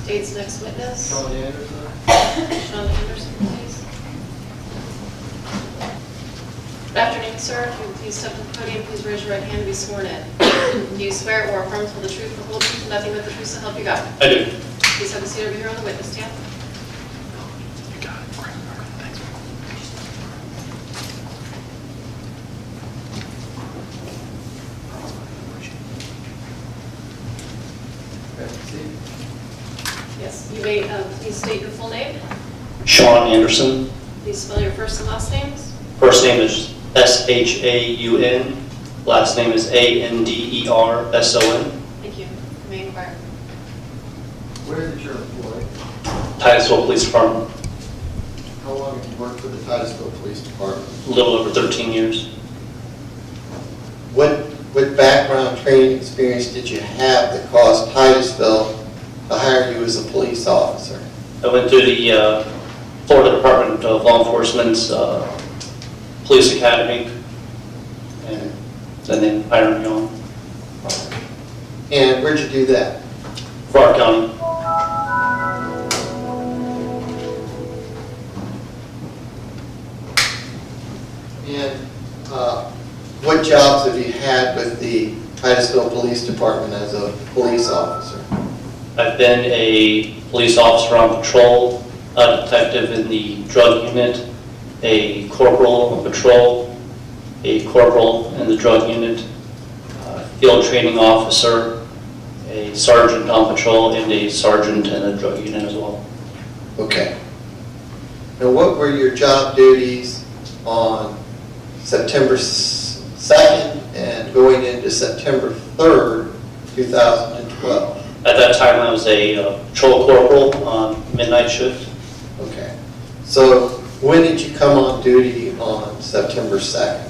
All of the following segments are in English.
State's next witness. Sean Anderson. Sean Anderson, please. Good afternoon, sir. If you would please step to the podium, please raise your right hand and be sworn in. Do you swear or affirm to tell the truth, the whole truth, and nothing but the truth to help you God? I do. Please have a seat over here on the witness stand. You got it. Great. Thanks. Yes, you may please state your full name. Sean Anderson. Please spell your first and last names. First name is S-H-A-U-N. Last name is A-N-D-E-R-S-O-N. Thank you. You may inquire. Where is it you're employed? Titusville Police Department. How long have you worked for the Titusville Police Department? A little over 13 years. What background training experience did you have that caused Titusville to hire you as a police officer? I went through the Florida Department of Law Enforcement's Police Academy, and then hired me on. And where'd you do that? Broward County. And what jobs have you had with the Titusville Police Department as a police officer? I've been a police officer on patrol, a detective in the drug unit, a corporal on patrol, a corporal in the drug unit, field training officer, a sergeant on patrol, and a sergeant in the drug unit as well. Okay. Now, what were your job duties on September 2nd and going into September 3rd, 2012? At that time, I was a patrol corporal on midnight shift. Okay. So when did you come on duty on September 2nd?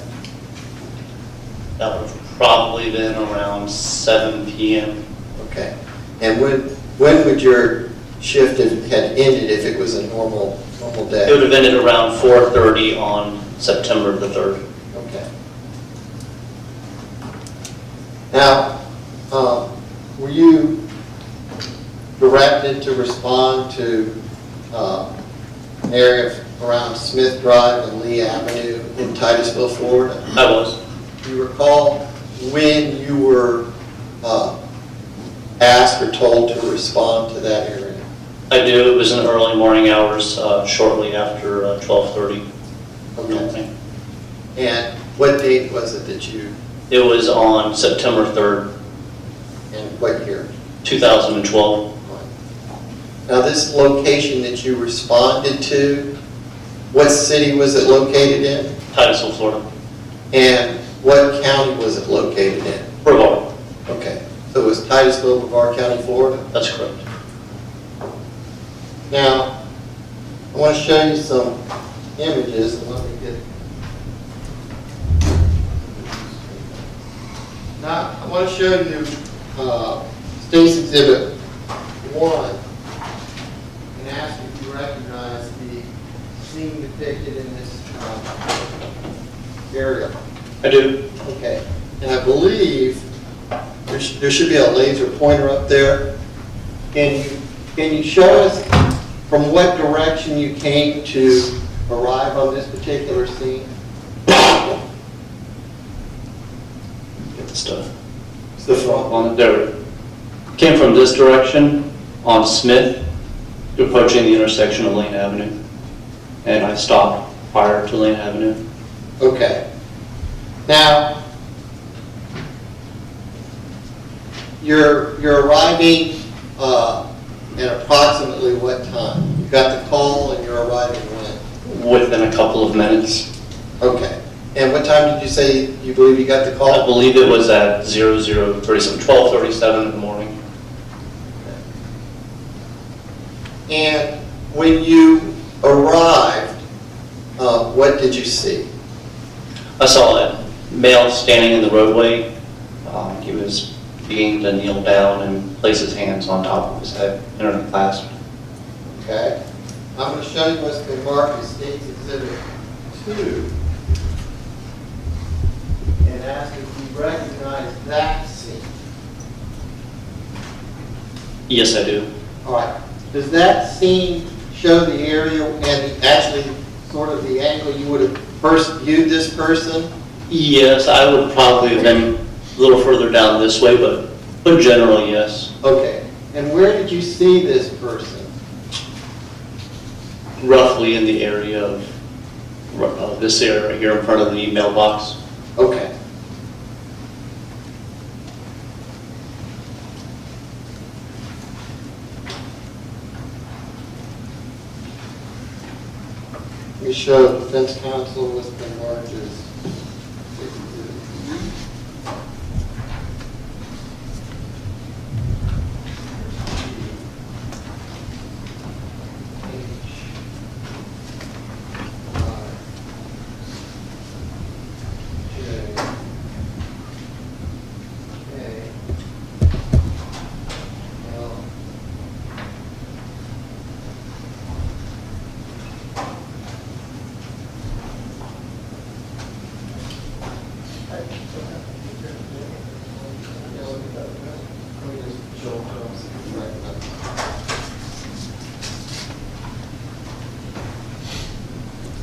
That would have probably been around 7 p.m. Okay. And when would your shift had ended if it was a normal day? It would have ended around 4:30 on September the 3rd. Okay. Now, were you directed to respond to an area around Smith Drive and Lee Avenue in Titusville, Florida? I was. Do you recall when you were asked or told to respond to that area? I do. It was in the early morning hours, shortly after 12:30. Okay. And what date was it that you, It was on September 3rd, and what year? 2012. Now, this location that you responded to, what city was it located in? Titusville, Florida. And what county was it located in? Broward. Okay, so it was Titusville, Brevard County, Florida? That's correct. Now, I want to show you some images, and let me get... Now, I want to show you State's Exhibit 1 and ask if you recognize the scene depicted in this area. I do. Okay, and I believe there should be a laser pointer up there. Can you show us from what direction you came to arrive on this particular scene? Get the stuff. It's the front one. There. Came from this direction on Smith, approaching the intersection of Lane Avenue, and I stopped prior to Lane Avenue. Okay. Now, you're arriving at approximately what time? You got the call and you're arriving when? Within a couple of minutes. Okay. And what time did you say you believe you got the call? I believe it was at 0037, 12:37 in the morning. And when you arrived, what did you see? I saw a male standing in the roadway. He was beginning to kneel down and place his hands on top of his head in a clasp. Okay. I'm going to show you what's been marked as State's Exhibit 2 and ask if you recognize that scene. Yes, I do. All right. does that scene show the area and actually sort of the angle you would have first viewed this person? Yes, I would probably have been a little further down this way, but generally, yes. Okay. And where did you see this person? Roughly in the area of this area right here in front of the mailbox. Okay. We show defense counsel what's been marked as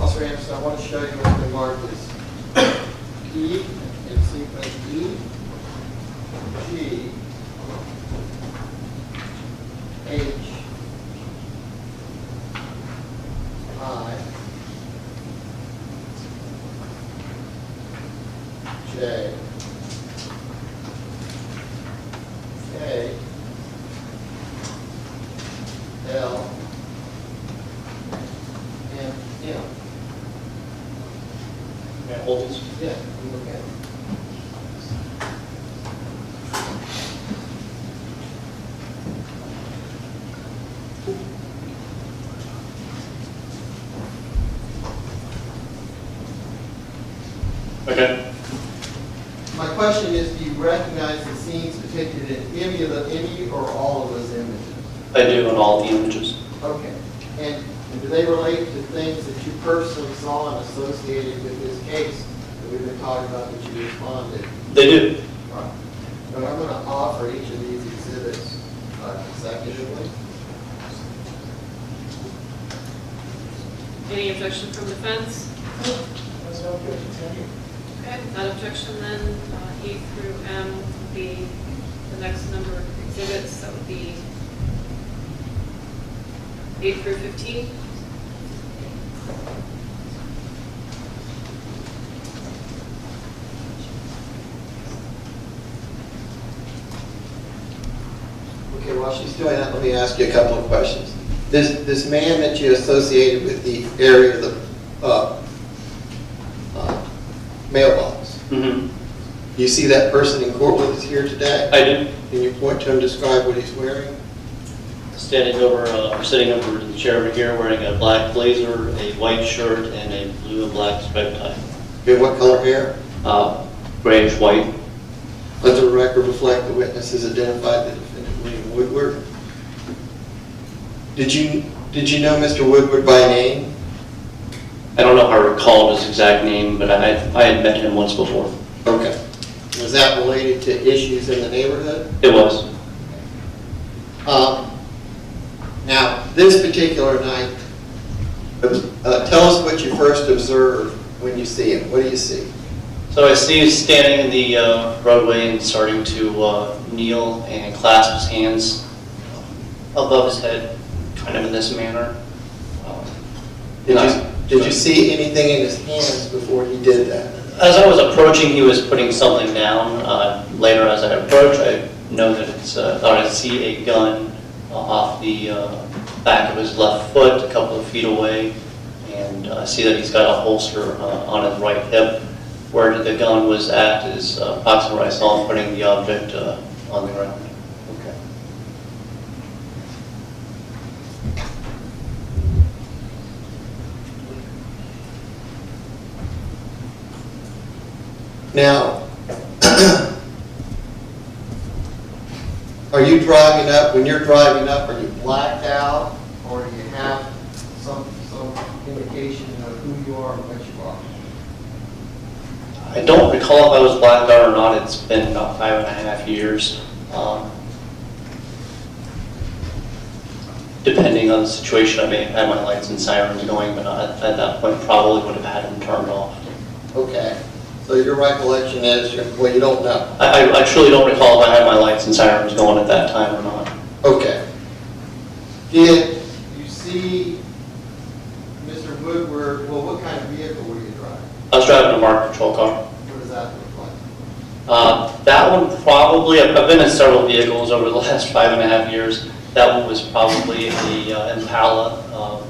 Officer Anderson, I want to show you what's been marked as E in sequence E, G, H, I, J, K, L, and M. May I hold these? Yeah, you look at it. Okay. My question is, do you recognize the scenes depicted in any or all of those images? I do on all the images. Okay. And do they relate to things that you personally saw and associated with this case that we've been talking about that you responded? They do. Right. And I'm going to offer each of these exhibits consecutively. Any objection from defense? Okay, without objection then, E through M would be the next number of exhibits. That would be 8 through 15. Okay, while she's doing that, let me ask you a couple of questions. This man that you associated with the area of the mailbox, Mm-hmm. you see that person in court with us here today? I do. Can you point to him, describe what he's wearing? Standing over, sitting over in the chair over here, wearing a black blazer, a white shirt, and a blue and black striped tie. Okay, what color hair? Grayish white. Let the record reflect the witnesses identified the defendant, William Woodward. Did you know Mr. Woodward by name? I don't know if I recall his exact name, but I had met him once before. Okay. Was that related to issues in the neighborhood? It was. Now, this particular night, tell us what you first observed when you see him. What do you see? So I see him standing in the roadway and starting to kneel and clasp his hands above his head, kind of in this manner. Did you see anything in his hands before he did that? As I was approaching, he was putting something down. Later, as I approached, I know that thought I see a gun off the back of his left foot, a couple of feet away, and I see that he's got a holster on his right hip. Where the gun was at is approximately where I saw him putting the object on the ground. Okay. Now, are you driving up, when you're driving up, are you blacked out, or do you have some indication of who you are and what you are? I don't recall if I was blacked out or not. It's been about 5.5 years. Depending on the situation, I may have had my lights and sirens going, but at that point probably would have had them turned off. Okay. So your recollection is, well, you don't know. I truly don't recall if I had my lights and sirens going at that time or not. Okay. Did you see Mr. Woodward, well, what kind of vehicle were you driving? I was driving a marked patrol car. What does that look like? That one probably, I've been in several vehicles over the last 5.5 years. That one was probably a Impala,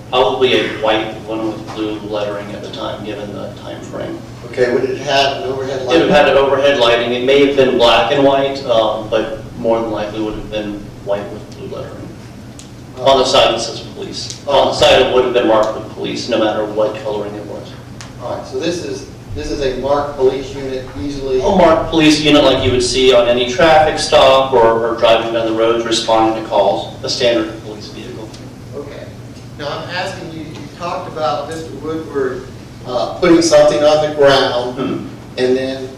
probably a white one with blue lettering at the time, given the time frame. Okay, would it have an overhead light? It would have had an overhead lighting. It may have been black and white, but more than likely would have been white with blue lettering. On the side it says police. On the side it would have been marked with police, no matter what coloring it was. All right, so this is a marked police unit, easily. A marked police unit like you would see on any traffic stop or driving down the roads responding to calls, a standard police vehicle. Okay. Now I'm asking you, you talked about Mr. Woodward putting something on the ground and then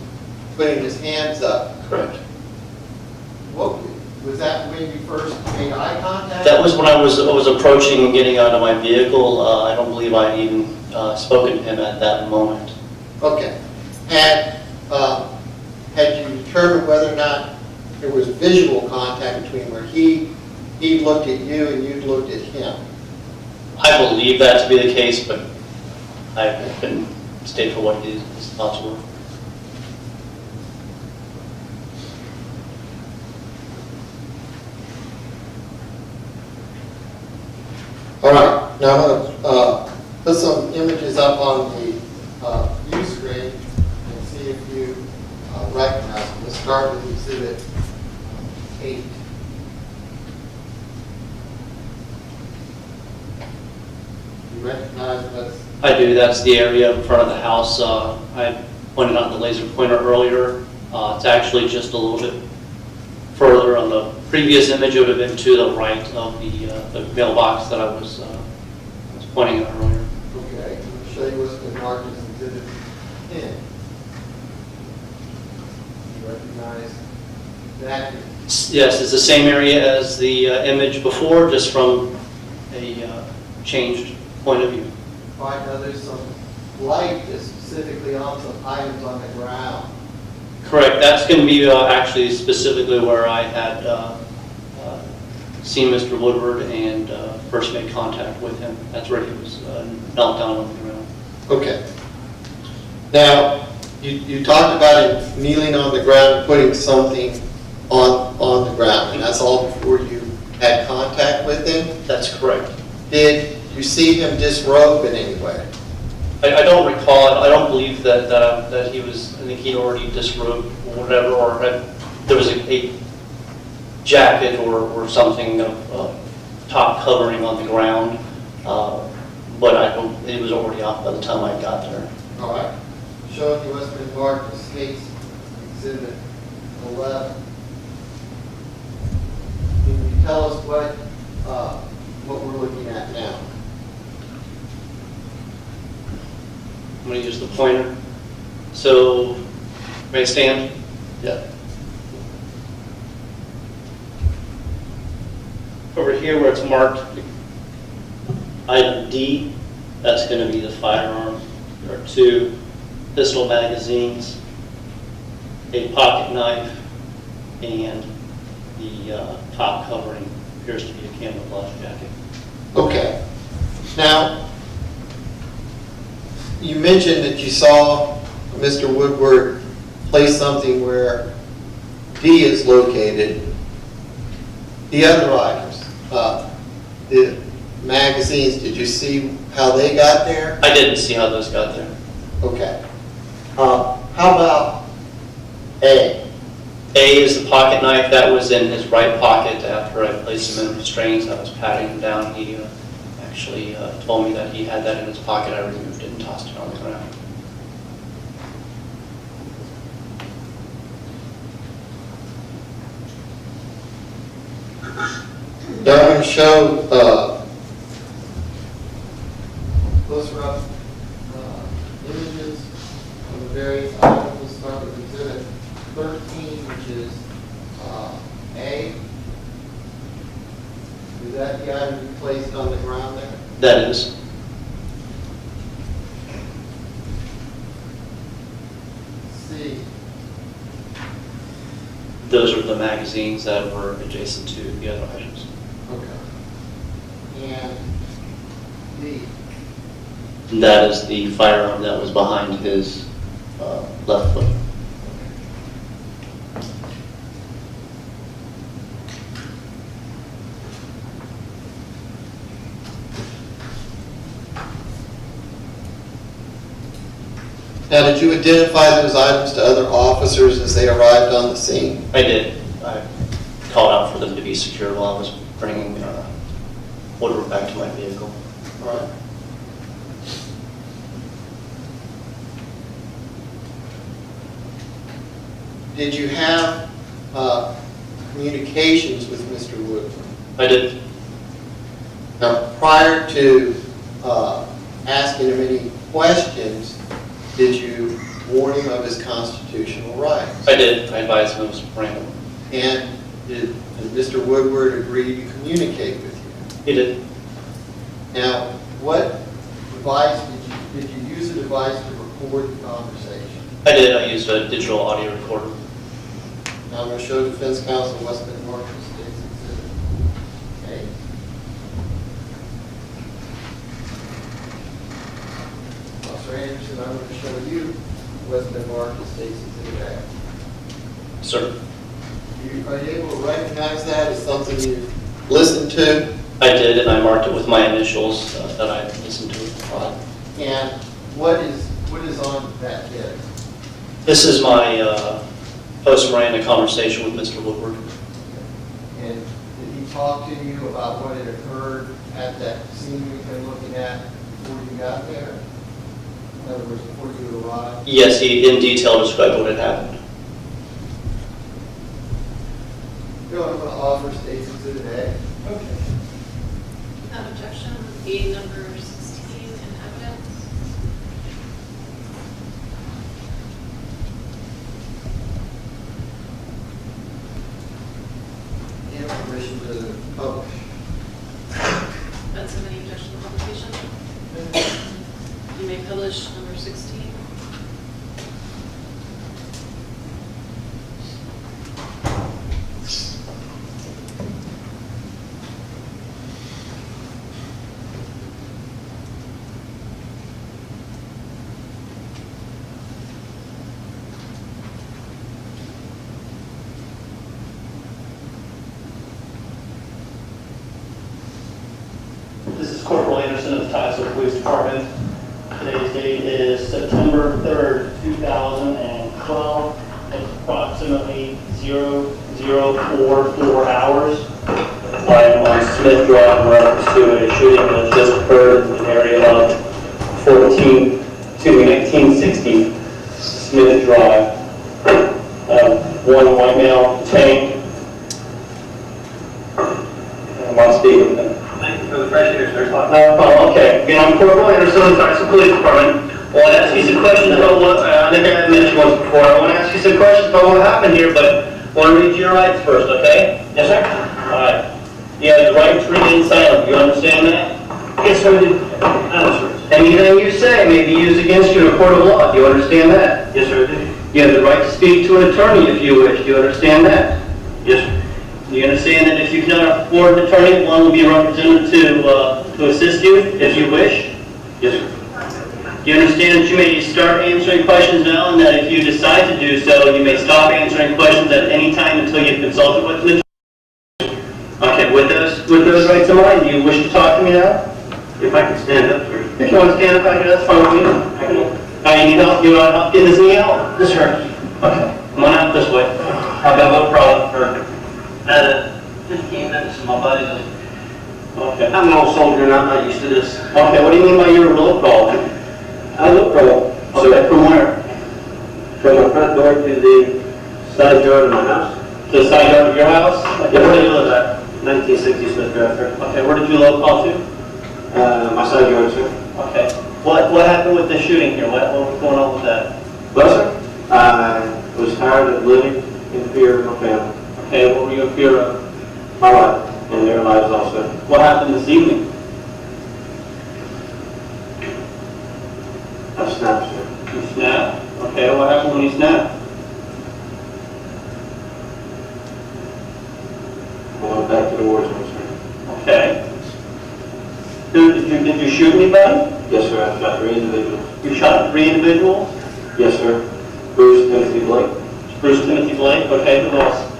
putting his hands up. Correct. What was that when you first made eye contact? That was when I was approaching and getting out of my vehicle. I don't believe I had even spoken to him at that moment. Okay. Had you determined whether or not there was visual contact between where he looked at you and you looked at him? I believe that to be the case, but I couldn't state for what his thoughts were. All right. Now I'm going to put some images up on the view screen and see if you recognize them. Let's start with Exhibit 8. You recognize that's... I do. That's the area in front of the house. I pointed out the laser pointer earlier. It's actually just a little bit further. On the previous image, it would have been to the right of the mailbox that I was pointing at earlier. Okay, I'm going to show you what's been marked as Exhibit 10. You recognize that? Yes, it's the same area as the image before, just from a changed point of view. All right, now there's some light that's specifically on some items on the ground. Correct. That's going to be actually specifically where I had seen Mr. Woodward and first made contact with him. That's where he was knelt down on the ground. Okay. Now, you talked about him kneeling on the ground and putting something on the ground, and that's all before you had contact with him? That's correct. Did you see him disrobe in any way? I don't recall it. I don't believe that he was, I think he'd already disrobed or whatever, or there was a jacket or something of top covering on the ground, but it was already off by the time I got there. All right. Showing you what's been marked as State's Exhibit 11. Can you tell us what we're looking at now? I'm going to use the pointer. So, may I stand? Yeah. Over here where it's marked item D, that's going to be the firearm. There are 2 pistol magazines, a pocket knife, and the top covering appears to be a camouflage jacket. Okay. Now, you mentioned that you saw Mr. Woodward place something where D is located. The other items, the magazines, did you see how they got there? I didn't see how those got there. Okay. How about A? A is the pocket knife. That was in his right pocket after I placed him in restraints. I was patting him down. He actually told me that he had that in his pocket. I removed it and tossed it on the ground. Now I'm going to show closer up images of the various items. We'll start with Exhibit 13, which is A. Is that the item you placed on the ground there? That is. C. Those are the magazines that were adjacent to the other items. Okay. And D. That is the firearm that was behind his left foot. Now, did you identify those items to other officers as they arrived on the scene? I did. I called out for them to be secure while I was bringing Woodward back to my vehicle. All right. Did you have communications with Mr. Woodward? I did. Now, prior to asking him any questions, did you warn him of his constitutional rights? I did. I advised him it was random. And did Mr. Woodward agree to communicate with you? He did. Now, what device did you use a device to record the conversation? I did. I used a digital audio recorder. Now I'm going to show Defense Counsel West Bend Marshall State's Exhibit A. Officer Anderson, I'm going to show you West Bend Marshall State's Exhibit A. Sir, Are you able to recognize that as something you listened to? I did, and I marked it with my initials that I listened to. And what is on that disc? This is my post-Miranda conversation with Mr. Woodward. And did he talk to you about what had occurred at that scene we've been looking at before you got there? In other words, before you arrived? Yes, he in detail described what had happened. I'm going to offer State's Exhibit A. Okay. Without objection, be number 16 in evidence. And permission to publish. That's any objection to publication. You may publish number 16. This is Corporal Anderson of the Titusville Police Department. Today's date is September 3rd, 2012. It's approximately 0044 hours. I am on Smith Drive in reference to a shooting that just occurred in the area of 1960 Smith Drive. One white male detained. I want to speak with them. Thank you for the fresh air, sir. Okay. Again, I'm Corporal Anderson of the Titusville Police Department. I want to ask you some questions about what, I think I mentioned once before. I want to ask you some questions about what happened here, but I want to read your rights first, okay? Yes, sir. All right. You have the right to remain silent. You understand that? Yes, sir. Anything you say may be used against you in a court of law. Do you understand that? Yes, sir. You have the right to speak to an attorney if you wish. Do you understand that? Yes, sir. Do you understand that if you cannot afford an attorney, one will be represented to assist you if you wish? Yes, sir. Do you understand that you may start answering questions now, and that if you decide to do so, you may stop answering questions at any time until you've consulted with an attorney? Okay, with those rights in mind, do you wish to talk to me now? If I can stand up, sir. If you want to stand up, that's fine with me. You need help? You want help getting this knee out? Yes, sir. Okay, come on out this way. I've got no problem for 15 minutes, my buddy. Okay. I'm an old soldier and I'm not used to this. Okay, what do you mean by your roll call? I look roll. Okay, from where? From the front door to the side door of my house. To the side door of your house? Okay, where do you live at? 1960 Smith Drive, sir. Okay, where did you roll call to? My side door, sir. Okay. What happened with the shooting here? What was going on with that? Well, sir, I was tired of living in fear of my family. Okay, what were you in fear of? My wife. in their lives also. What happened this evening? I snapped, sir. You snapped? Okay, what happened when you snapped? I went back to the war zone, sir. Okay. Did you shoot anybody? Yes, sir. I shot 3 individuals. You shot 3 individuals? Yes, sir. Bruce Timothy Blake. Bruce Timothy Blake. Okay, who else?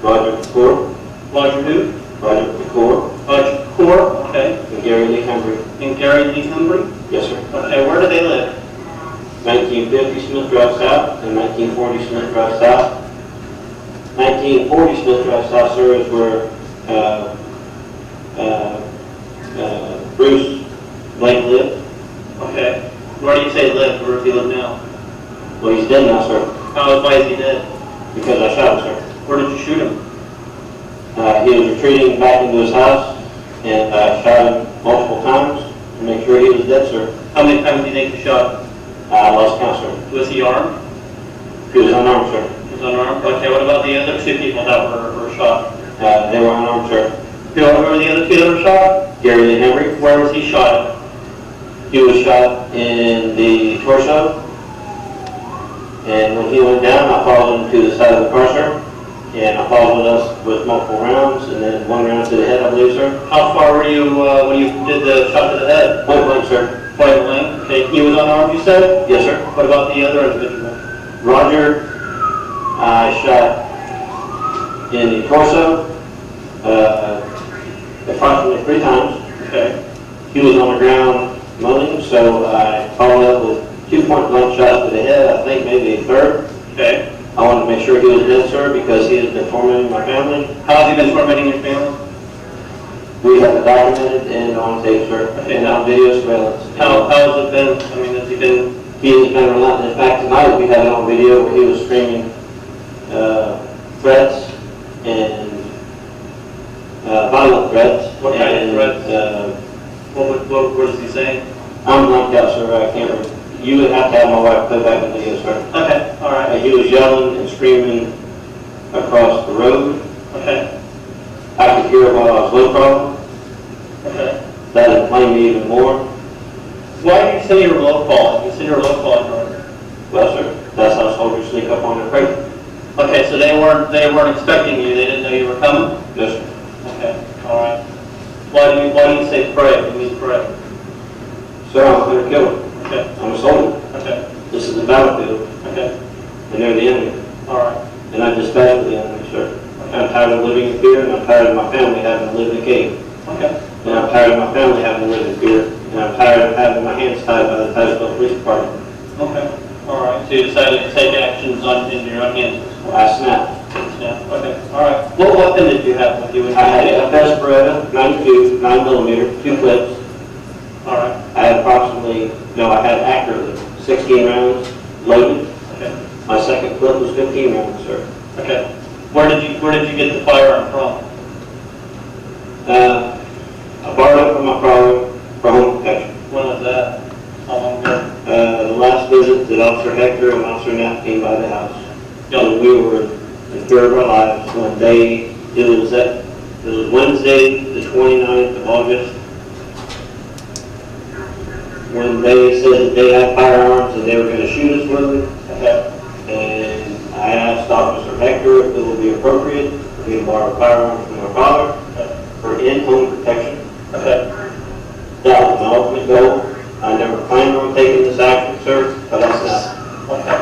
Roger Kapoor. Roger who? Roger Kapoor. Roger Kapoor. Okay. And Gary Lee Hembry. And Gary Lee Hembry? Yes, sir. Okay, where do they live? 1950 Smith Drive South and 1940 Smith Drive South. 1940 Smith Drive South, sir, is where Bruce Blake lived. Okay. Where do you say lived? Where does he live now? Well, he's dead now, sir. Why is he dead? Because I shot him, sir. Where did you shoot him? He was retreating back into his house, and I shot him multiple times to make sure he was dead, sir. How many times do you think you shot him? I lost count, sir. Was he armed? He was unarmed, sir. He was unarmed? Okay, what about the other 2 people that were shot? They were unarmed, sir. Who were the other 2 that were shot? Gary Lee Hembry. Where was he shot? He was shot in the torso. And when he went down, I followed him to the side of the car, sir. And I followed us with multiple rounds, and then 1 round to the head, I believe, sir. How far were you when you did the shot to the head? Point blank, sir. Point blank. Okay. He was unarmed, you said? Yes, sir. What about the other individual? Roger, I shot in the torso approximately 3 times. Okay. He was on the ground moaning, so I followed up with 2 point blank shots to the head, I think maybe a third. Okay. I wanted to make sure he was dead, sir, because he has been tormenting my family. How has he been tormenting your family? We have it documented and on tape, sir, and on video surveillance. How has it been? I mean, has he been? He has been relentless. In fact, tonight we had it on video where he was screaming threats and violent threats. What kind of threats? What is he saying? I'm blanked out, sir. I can't remember. You would have to have my wife play back the video, sir. Okay, all right. He was yelling and screaming across the road. Okay. I could hear it while I was low crawling. Okay. That inflamed me even more. Why do you say you were low crawling? You said you were low crawling earlier. Well, sir, that's how soldiers sneak up on their prey. Okay, so they weren't expecting you. They didn't know you were coming. Yes, sir. Okay, all right. Why do you say pray? What do you mean pray? Sir, I'm a hunter killer. Okay. I'm a soldier. Okay. This is the battlefield. Okay. And they're the enemy. All right. And I dispatch with the enemy, sir. Okay. I'm tired of living in fear, and I'm tired of my family having to live in a cave. Okay. And I'm tired of my family having to live in fear, and I'm tired of having my hands tied by the Titusville Police Department. Okay. All right. So you decided to take actions in your own hands. I snapped. Snapped. Okay. All right. What weapon did you have with you? I had a best Beretta 92 9mm 2 clips. All right. I had accurately 16 rounds loaded. Okay. My second clip was 15 rounds, sir. Okay. Where did you get the firearm from? I borrowed it from my father for home protection. When was that? How long ago? The last visit that Officer Hector and Officer Knapp came by the house. Yep. And we were in fear of our lives when it was Wednesday, the 29th of August. When they said that they had firearms and they were going to shoot us with it. Okay. And I asked Officer Hector if it would be appropriate for me to borrow firearms from my father for in-home protection. Okay. That was my ultimate goal. I never planned on taking this action, sir, but I snapped. Okay.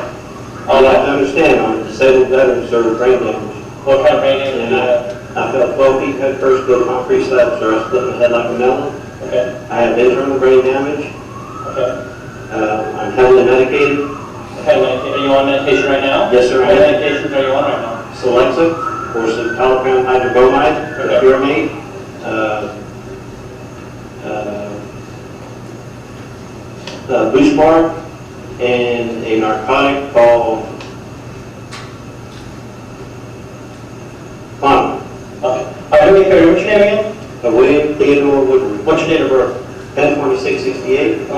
You have to understand, I'm a disabled veteran, sir, with brain damage. What kind of brain damage? And I fell 12 feet head first to a concrete slab, sir. I split my head like a melon. Okay. I have internal brain damage. Okay. I'm heavily medicated. Okay, are you on medication right now? Yes, sir. What medications are you on right now? Celexa, or citalopram hydrobromide, or pyramate. Bushbar, and a narcotic called Clonidine. Okay. What's your name again? William Theodore Woodward. What's your date of birth? 10/26/68.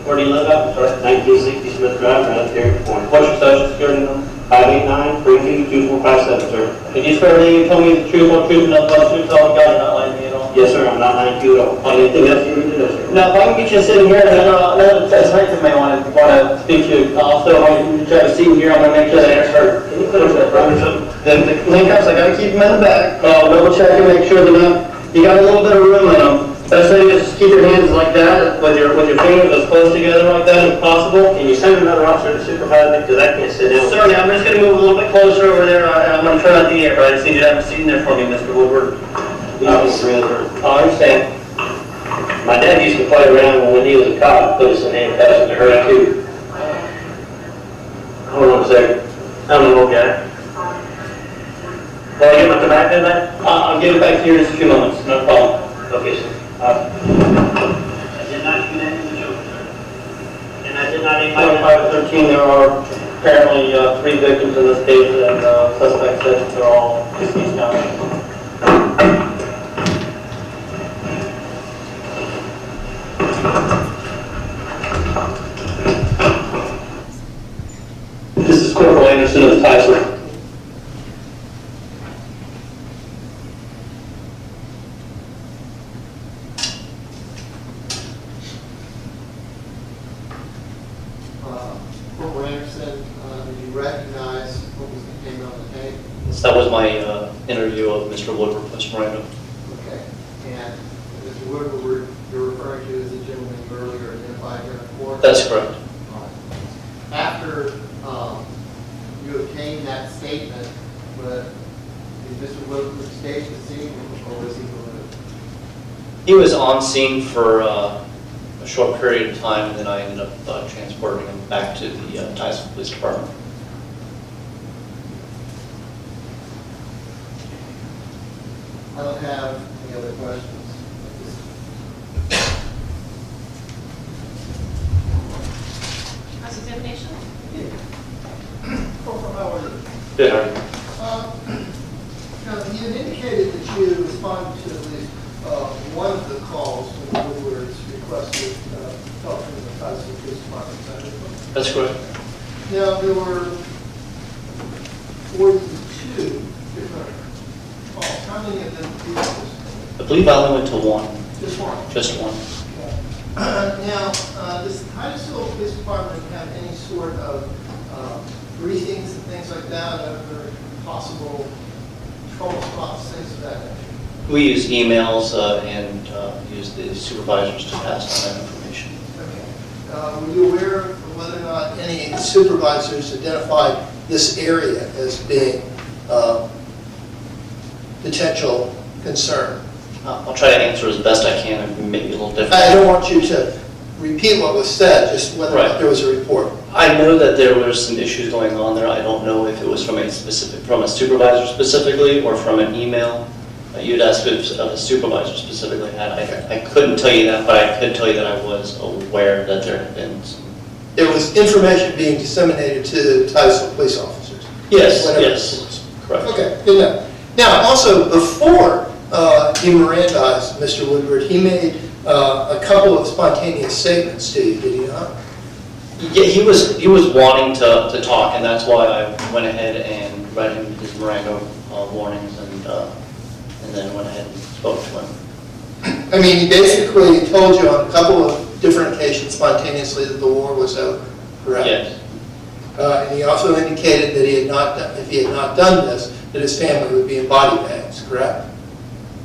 Where do you live at? Sorry. 1960 Smith Drive, right there in the corner. What's your social security number? 589-322-457, sir. Did you swear that you told me the truth, whole truth, and nothing but the truth, so help you God, you're not lying to me at all? Yes, sir, I'm not lying to you at all. Anything else you need to know, sir? Now, if I can get you sitting here, and another detective may want to speak to you. Also, I want you to try to seat here. I'm going to make sure that answer her. Can you put us that brother? The handcuffs, I got to keep them in the back. Double check and make sure they're not. You got a little bit of room in them. Best thing is just keep your hands like that, with your fingers as close together like that as possible. Can you send another officer to supervise me, because I can't sit down? Certainly, I'm just going to move a little bit closer over there. I'm going to try not to eat, but I just need you to have a seat in there for me, Mr. Woodward. I understand. My dad used to play around when he was a cop, put us in handcuffs and hurt too. Hold on a second. I'm an old guy. Will I get my tobacco back? I'll give it back to you in just a few moments. No problem. Okay, sir. I did not shoot any of the children, sir. And I did not aim my 25-13, there are apparently 3 victims in this case, and suspects that they're all deceased now. This is Corporal Anderson of Tyson. Corporal Anderson, did you recognize what was contained on the tape? That was my interview of Mr. Woodward post-mortem. Okay. And Mr. Woodward, you're referring to as the gentleman you earlier identified here in court? That's correct. All right. After you obtained that statement, but did Mr. Woodward stay at the scene or was he removed? He was on scene for a short period of time, and then I ended up transporting him back to the Tyson Police Department. I don't have any other questions. Cross-examination? Corporal, how are you? Good, how are you? Now, you had indicated that you responded to at least one of the calls when Woodward's requested help from the Tyson Police Department. That's correct. Now, there were 42 different calls. How many of them did you respond? I believe I only went to one. Just one. Just one. Now, does the Titusville Police Department have any sort of briefings and things like that of their possible trouble spots, things of that nature? We use emails and use the supervisors to pass on that information. Okay. Were you aware of whether or not any supervisors identified this area as being potential concern? I'll try to answer as best I can, and maybe a little different. I don't want you to repeat what was said, just whether or not there was a report. I know that there were some issues going on there. I don't know if it was from a supervisor specifically or from an email. You'd asked if a supervisor specifically had. I couldn't tell you that, but I could tell you that I was aware that there had been some. There was information being disseminated to Titusville police officers? Yes, yes, correct. Okay, good enough. Now, also, before he Mirandized Mr. Woodward, he made a couple of spontaneous statements to you, did he not? Yeah, he was wanting to talk, and that's why I went ahead and read him his Miranda warnings, and then went ahead and spoke to him. I mean, he basically told you on a couple of different occasions spontaneously that the war was over, correct? Yes. And he also indicated that he had not done, if he had not done this, that his family would be in body bags, correct?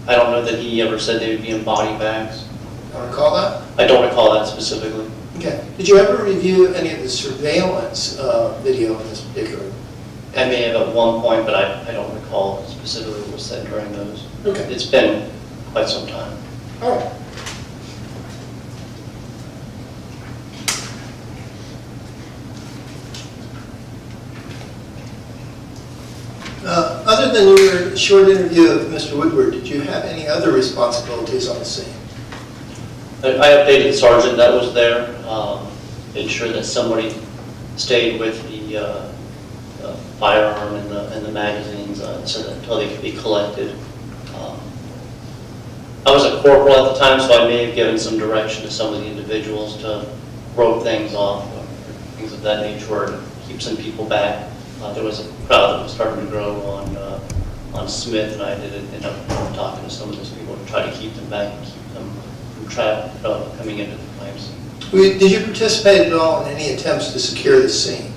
I don't know that he ever said they would be in body bags. Don't recall that? I don't recall that specifically. Okay. Did you ever review any of the surveillance video in this particular? I may have at one point, but I don't recall specifically what was said during those. Okay. It's been quite some time. All right. Other than your short interview of Mr. Woodward, did you have any other responsibilities on the scene? I updated the sergeant that was there, made sure that somebody stayed with the firearm and the magazines so that until they could be collected. I was a corporal at the time, so I may have given some direction to some of the individuals to rope things off or things of that nature, or to keep some people back. There was a crowd that was starting to grow on Smith, and I did end up talking to some of those people to try to keep them back and keep them from coming into the claims. Did you participate at all in any attempts to secure the scene?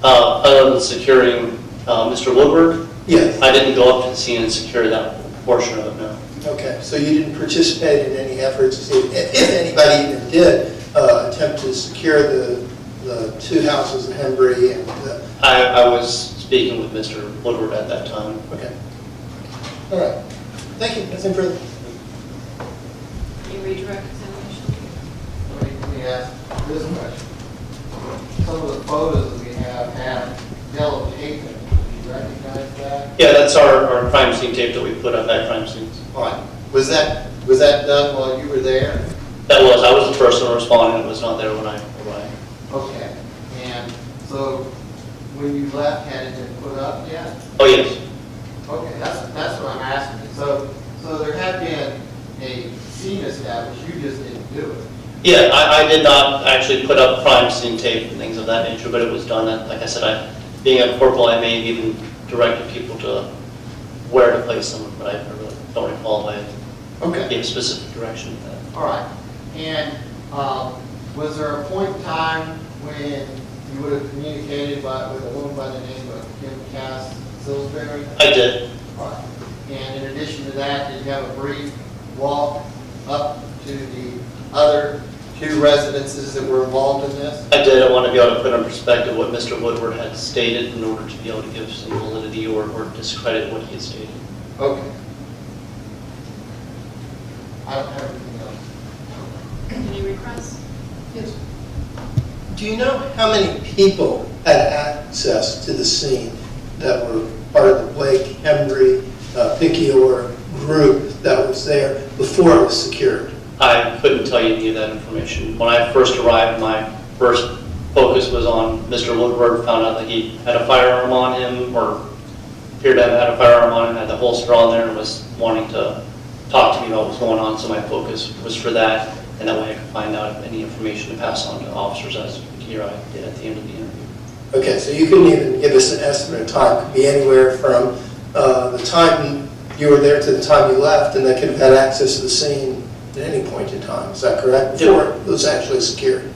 Other than securing Mr. Woodward, Yes. I didn't go up to the scene and secure that portion of it, no. Okay, so you didn't participate in any efforts, if anybody even did, attempt to secure the two houses in Hembury and I was speaking with Mr. Woodward at that time. okay. All right. Thank you. Nothing further. Can you redirect examination? Let me ask this question. Some of the photos that we have yellow tape in them. Do you recognize that? Yeah, that's our crime scene tape that we put up at crime scenes. All right. Was that done while you were there? I was the person responding. It was not there when I arrived. Okay. And so when you left, had it been put up yet? Oh, yes. Okay, that's what I'm asking. So there had been a scene established, you just didn't do it. Yeah, I did not actually put up crime scene tape and things of that nature, but it was done. Like I said, being a corporal, I may have even directed people to where to place them, but I really don't recall if I gave a specific direction to that. All right. And was there a point in time when you would have communicated with a woman by the name of Kim Cass Salisbury? I did. All right. And in addition to that, did you have a brief walk up to the other two residences that were involved in this? I did. I want to be able to put in perspective what Mr. Woodward had stated in order to be able to give some validity or discredit what he had stated. Okay. I don't have anything else. Any requests? Yes. Do you know how many people had access to the scene that were part of the Blake, Hembury, Picayune group that was there before it was secured? I couldn't tell you any of that information. When I first arrived, my first focus was on Mr. Woodward, found out that he had a firearm on him, or appeared to have had a firearm on him, had the holster on there, and was wanting to talk to me about what's going on, so my focus was for that, and that way I could find out any information to pass on to officers as here I did at the end of the interview. Okay, so you couldn't even give us an estimate of time. It could be anywhere from the time you were there to the time you left, and they could have had access to the scene at any point in time. Is that correct? Before it was actually secured.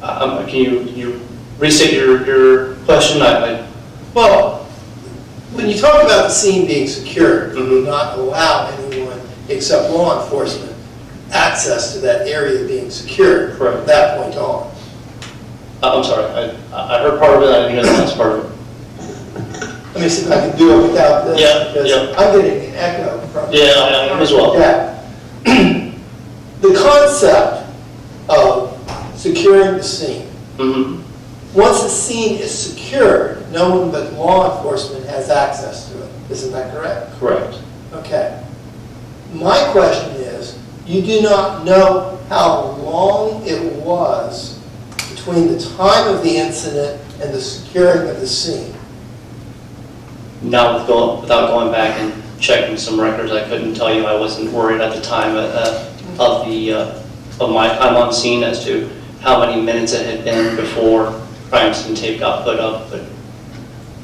Can you restate your question? Well, when you talk about the scene being secured, you do not allow anyone except law enforcement access to that area being secured from that point on. I'm sorry, I heard part of it, I didn't hear the last part of it. Let me see if I can do it without this. Yeah, because yeah. I'm getting an echo from Yeah, I am as well. Yeah. The concept of securing the scene. Once the scene is secured, no one but law enforcement has access to it. Isn't that correct? Correct. Okay. My question is, you do not know how long it was between the time of the incident and the securing of the scene. Not without going back and checking some records, I couldn't tell you. I wasn't worried at the time of my time on scene as to how many minutes it had been before crime scene tape got put up. But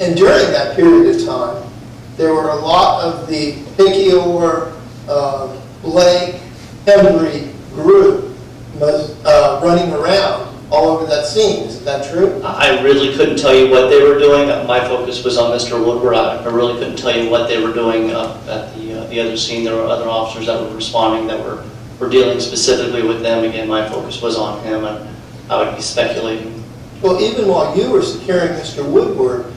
And during that period of time, there were a lot of the Picayune, Blake, Hembury group running around all over that scene. Is that true? I really couldn't tell you what they were doing. My focus was on Mr. Woodward. I really couldn't tell you what they were doing up at the other scene. There were other officers that were responding that were dealing specifically with them. Again, my focus was on him, and I would be speculating. Well, even while you were securing Mr. Woodward,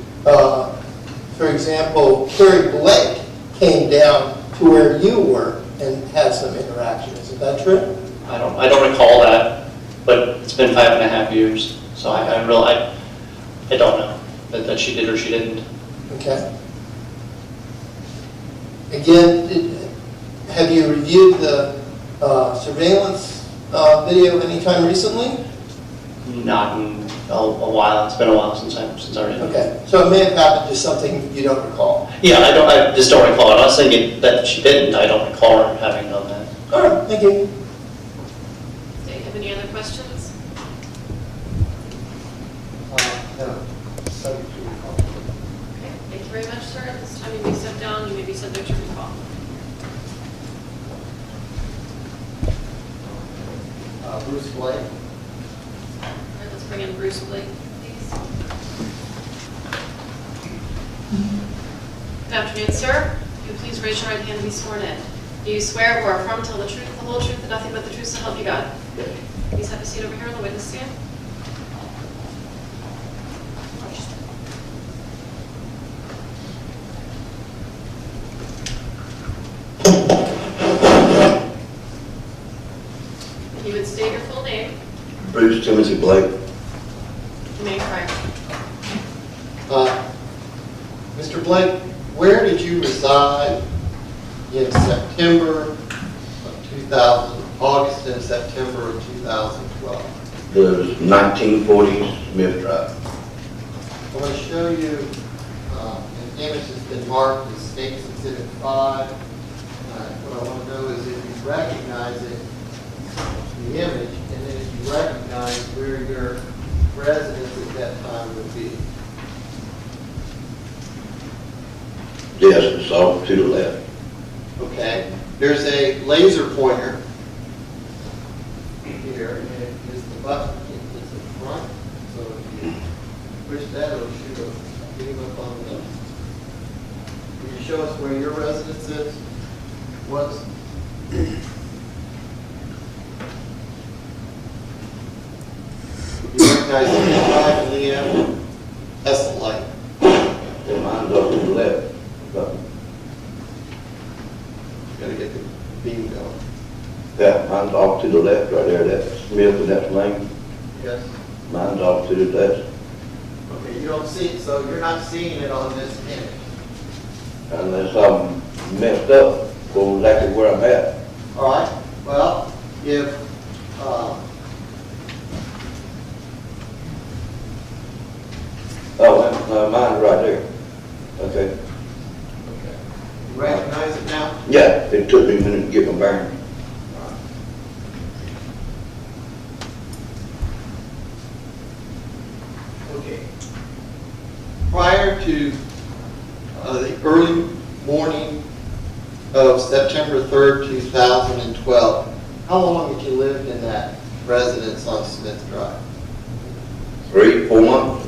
for example, Kerry Blake came down to where you were and had some interaction. Is that true? I don't recall that, but it's been 5.5 years, so I don't know that she did or she didn't. Okay. Again, have you reviewed the surveillance video anytime recently? Not in a while. It's been a while since I read it. Okay, so it may have happened, just something you don't recall. Yeah, I just don't recall it. I'm not saying that she didn't. I don't recall her having done that. All right, thank you. Do you have any other questions? No. Bruce Blake. All right, let's bring in Bruce Blake, please. Good afternoon, sir. Will you please raise your right hand and be sworn in? Do you swear or affirm to tell the truth, the whole truth, and nothing but the truth, so help you God? Yes. Please have a seat over here on the witness stand. If you would state your full name, Bruce Timothy Blake, you may correct. Mr. Blake, where did you reside in September of 2000, August and September of 2012? the 1940 Smith Drive. I want to show you an image that's been marked as State's Exhibit 5. What I want to know is if you recognize it, the image, and then if you recognize where your residence at that time would be. Yes, it's off to the left. Okay, there's a laser pointer here, and it is the button, it's in front, so if you push that, it'll shoot a beam up on the, can you show us where your residence is? Was? You recognize the drive in the end? That's the light. And mine's off to the left. Gotta get the beam going. Yeah, mine's off to the left right there. That's Smith and that's Lane. Yes. Mine's off to the left. Okay, you don't see it, so you're not seeing it on this image. Unless I'm messed up, go exactly where I'm at. All right, well, if, Mine's right there. Okay. okay, you recognize it now? Yeah, it took me a minute to get my bearings. Okay. Prior to the early morning of September 3rd, 2012, how long had you lived in that residence on Smith Drive? 3, 4 months.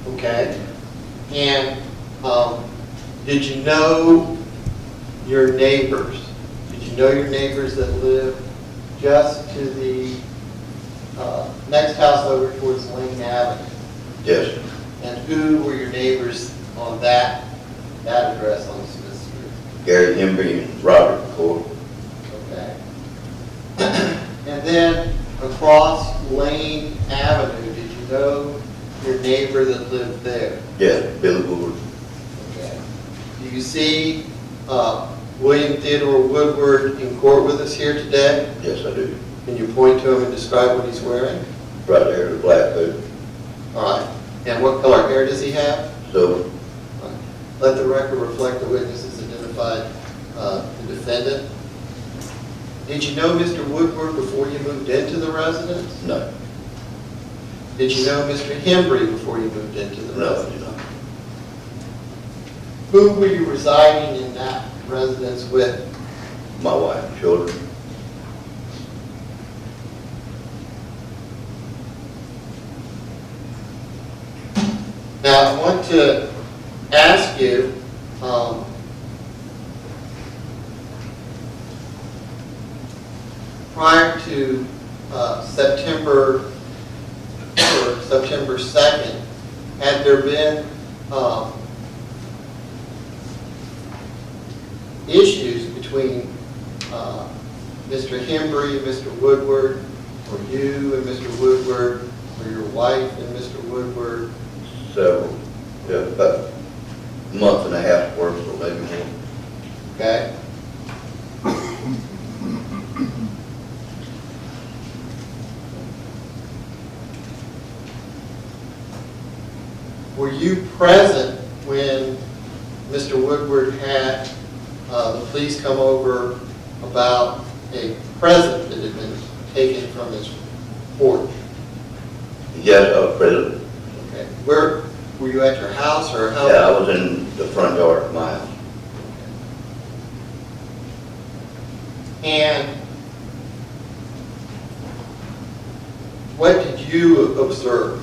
Okay. And did you know your neighbors? Did you know your neighbors that lived just to the next house over towards Lane Avenue? Yes. And who were your neighbors on that address on Smith Street? Gary Embry and Robert McCord. Okay. And then across Lane Avenue, did you know your neighbor that lived there? Yes, Billy Woodward. Okay. Do you see William Theodore Woodward in court with us here today? Yes, I do. Can you point to him and describe what he's wearing? Right there, the black coat. All right. And what color hair does he have? So, Let the record reflect the witnesses identified the defendant. Did you know Mr. Woodward before you moved into the residence? no. Did you know Mr. Hembry before you moved into the No, I residence? do not. Who were you residing in that residence with? My wife and children. Now, I want to ask you, prior to September 2nd, had there been issues between Mr. Hembry and Mr. Woodward, or you and Mr. Woodward, or your wife and Mr. Woodward? Several. Yeah, about a month and a half worth, or maybe more. Okay? Were you present when Mr. Woodward had the police come over about a present that had been taken from his porch? Yes, I was present. Okay. Where, were you at your house or how? Yeah, I was in the front yard of my house. And what did you observe?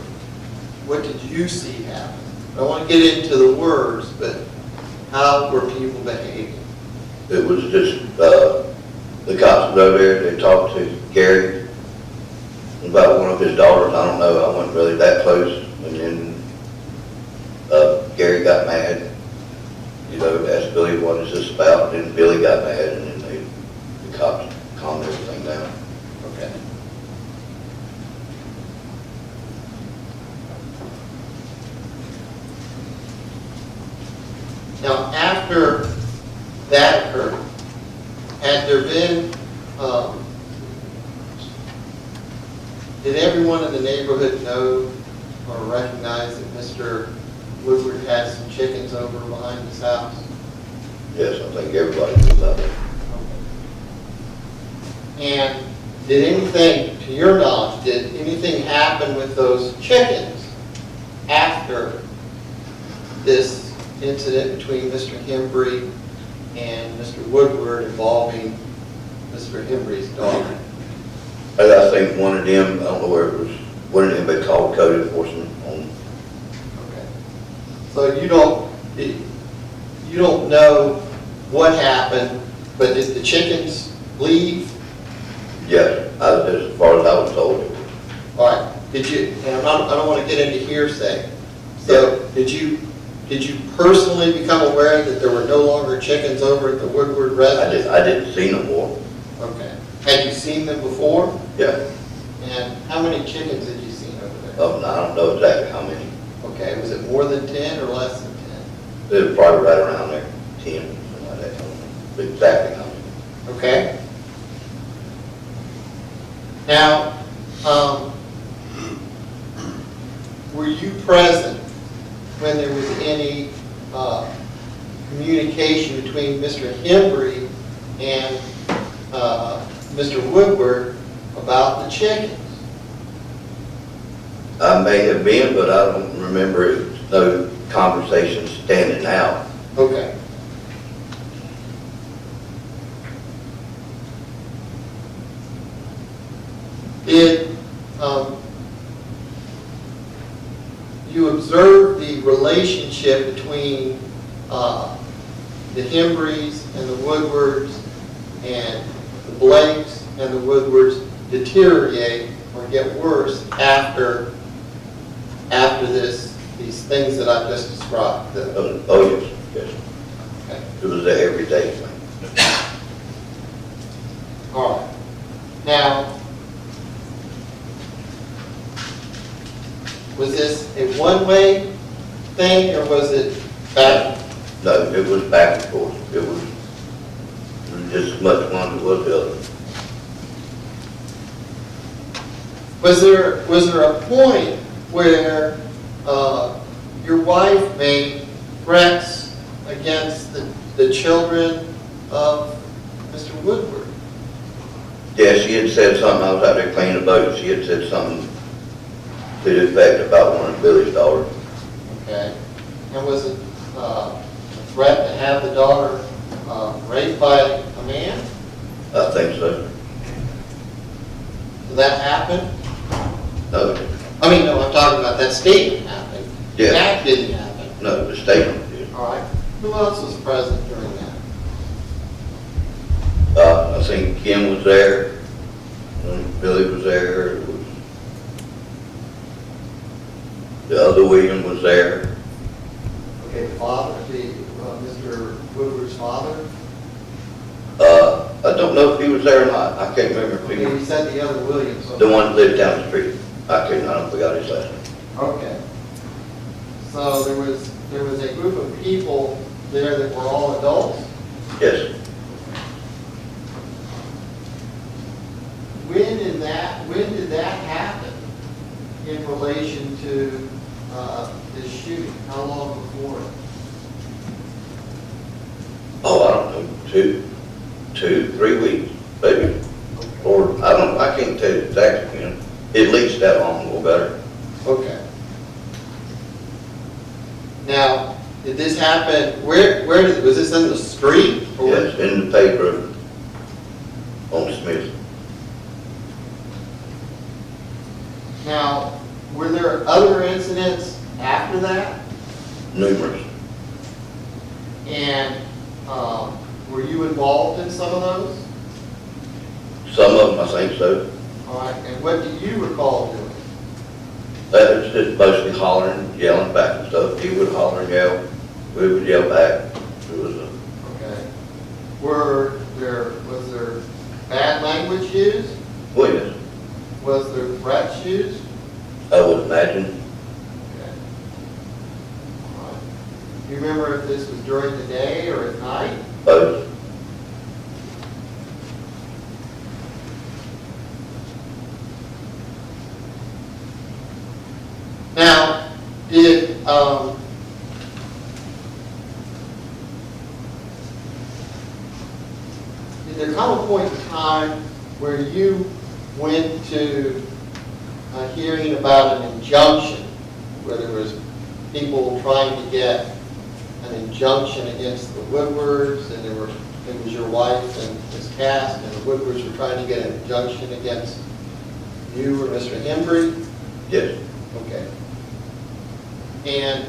What did you see happen? I don't want to get into the words, but how were people behaving? It was just, the cops was over there, they talked to Gary about one of his daughters. I don't know, I wasn't really that close. And then, Gary got mad, you know, asked Billy, what is this about? And then Billy got mad, and then the cops calmed everything down. Okay. Now, after that occurred, had there been, did everyone in the neighborhood know or recognize that Mr. Woodward had some chickens over behind his house? Yes, I think everybody knew about it. And did anything, to your knowledge, did anything happen with those chickens after this incident between Mr. Hembry and Mr. Woodward involving Mr. Hembry's daughter? I think one of them, I don't know where it was, one of them they called code enforcement on. Okay. So you don't know what happened, but did the chickens leave? Yes, as far as I was told. All right. Did you? And I don't want to get into hearsay. So did you personally become aware that there were no longer chickens over at the Woodward residence? I didn't see no more. Okay. Had you seen them before? Yeah. And how many chickens had you seen over there? I don't know exactly how many. Okay. Was it more than 10 or less than 10? It was probably right around there, 10, something like that. I don't know exactly how many. Okay. Now, were you present when there was any communication between Mr. Hembry and Mr. Woodward about the chickens? I may have been, but I don't remember no conversation standing out. Okay. Did you observe the relationship between the Hembrys and the Woodwards and the Blakes and the Woodwards deteriorate or get worse after these things that I've just described? Oh, yes, yes. Okay. It was an everyday thing. All right. Now, was this a one-way thing, or was it back? No, it was back and forth. It was just as much one as was the other. Was there a point where your wife made threats against the children of Mr. Woodward? Yeah, she had said something. I was out there cleaning the boat. She had said something to the effect about one of Billy's daughters. Okay. And was it a threat to have the daughter raped by a man? I think so. Did that happen? No. I mean, no, I'm talking about that statement happened. Yeah. That didn't happen. No, the statement did. All right. Who else was present during that? I think Kim was there. Billy was there. It was the other William was there. Okay, the father, Mr. Woodward's father? I don't know if he was there or not. I can't remember if he Okay, was. you said the other Williams. The one that lived down the street. I don't forgot his last name. Okay. So there was a group of people there that were all adults? Yes. When did that happen in relation to this shooting? How long before it? Oh, I don't know, 2-3 weeks, maybe. Or, I can't tell you exactly, you know. At least that long or better. Okay. Now, did this happen, was this in the street? Or Yes, in the paper on Smith. Were you involved in some of those? Some of them, I think so. All right, and what do you recall doing? That was just mostly hollering, yelling back and stuff. He would holler and yell, we would yell back. It was a, Okay. Was there bad language used? well, yes, Was there threats used? I would imagine. Okay. All right. Do you remember if this was during the day or at night? Both. Now, did there come a point in time where you went to a hearing about an injunction, where there was people trying to get an injunction against the Woodwards, and it was your wife and Ms. Cass, and the Woodwards were trying to get an injunction against you or Mr. Hembry? Yes, Okay. And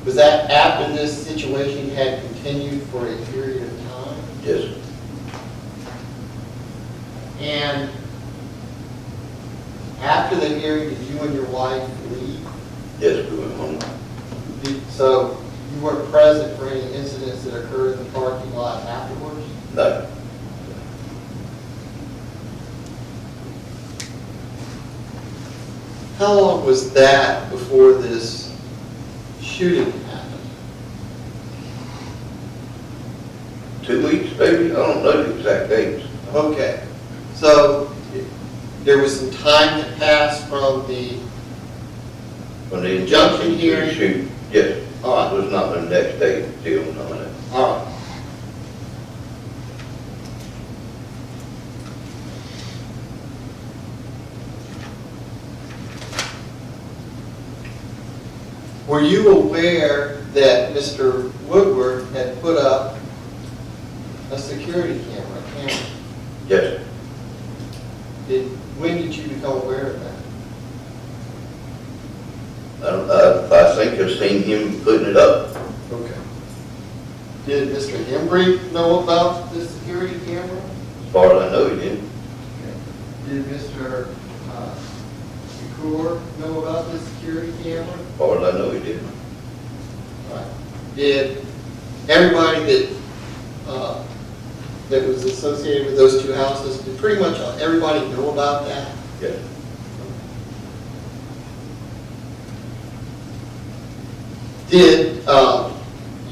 was that after this situation had continued for a period of time? yes, And after the hearing, did you and your wife leave? yes, we went home. So you weren't present for any incidents that occurred in the parking lot afterwards? No, How long was that before this shooting happened? 2 weeks maybe, I don't know the exact dates. Okay, so there was some time that passed from the, When the Injunction injunction hearing? shoot, yes, all right, it was not the next day deal, no, no. all right. Were you aware that Mr. Woodward had put up a security camera? Yes, When did you become aware of that? I think I've seen him putting it up. Okay. Did Mr. Hembry know about the security camera? As far as I know, he did. Did Mr. Shakur know about the security camera? As far as I know, he did. Right. Did everybody that was associated with those two houses, did pretty much everybody know about that? Yes, Did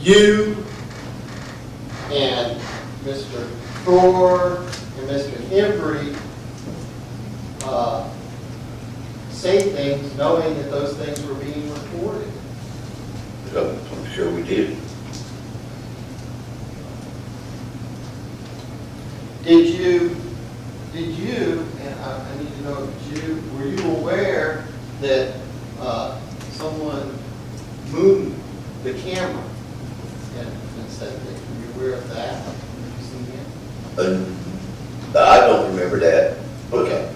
you and Mr. Thor and Mr. Hembry say things knowing that those things were being recorded? so I'm sure we did. Did you, and I need to know, were you aware that someone moved the camera and said that? Were you aware of that? Have you seen it? I don't remember that. Okay.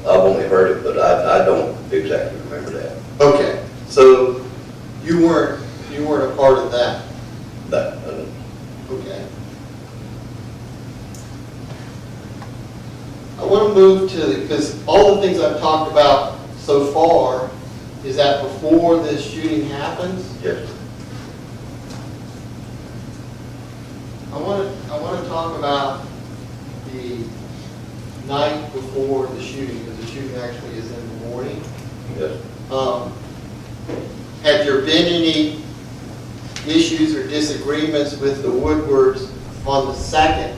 I've only heard it, but I don't exactly remember that. Okay, so you weren't a part of that? No, I don't. Okay. I want to move to, because all the things I've talked about so far, is that before this shooting happens? Yes, I want to talk about the night before the shooting, because the shooting actually is in the morning. yes. Have there been any issues or disagreements with the Woodwards on the 2nd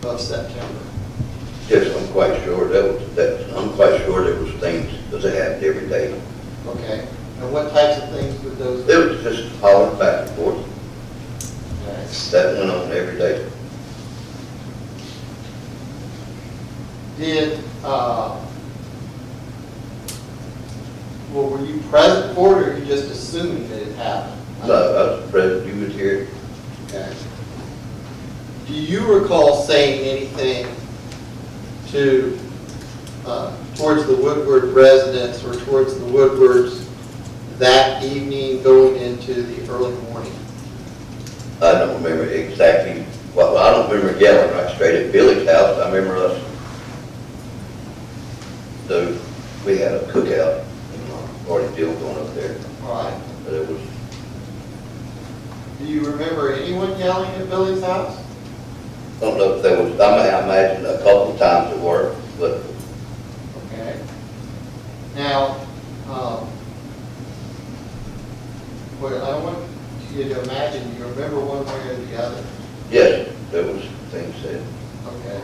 of September? Yes, I'm quite sure I'm quite sure there was things that they happened every day. Okay. And what types of things would those be? It was just hollering back and forth. Okay. That went on every day. Did, well, were you present for it, or are you just assuming that it happened? No, I was present, you was here. Okay. Do you recall saying anything towards the Woodward residents or towards the Woodwards that evening going into the early morning? I don't remember exactly, well, I don't remember yelling right straight at Billy's house. I remember us, so we had a cookout, party deal going up there. All right. But it was, Do you remember anyone yelling at Billy's house? I don't know if there was, I imagine a couple of times it were, but Okay. Now, well, I don't want you to imagine, do you remember one way or the other? yes, there was things said. Okay.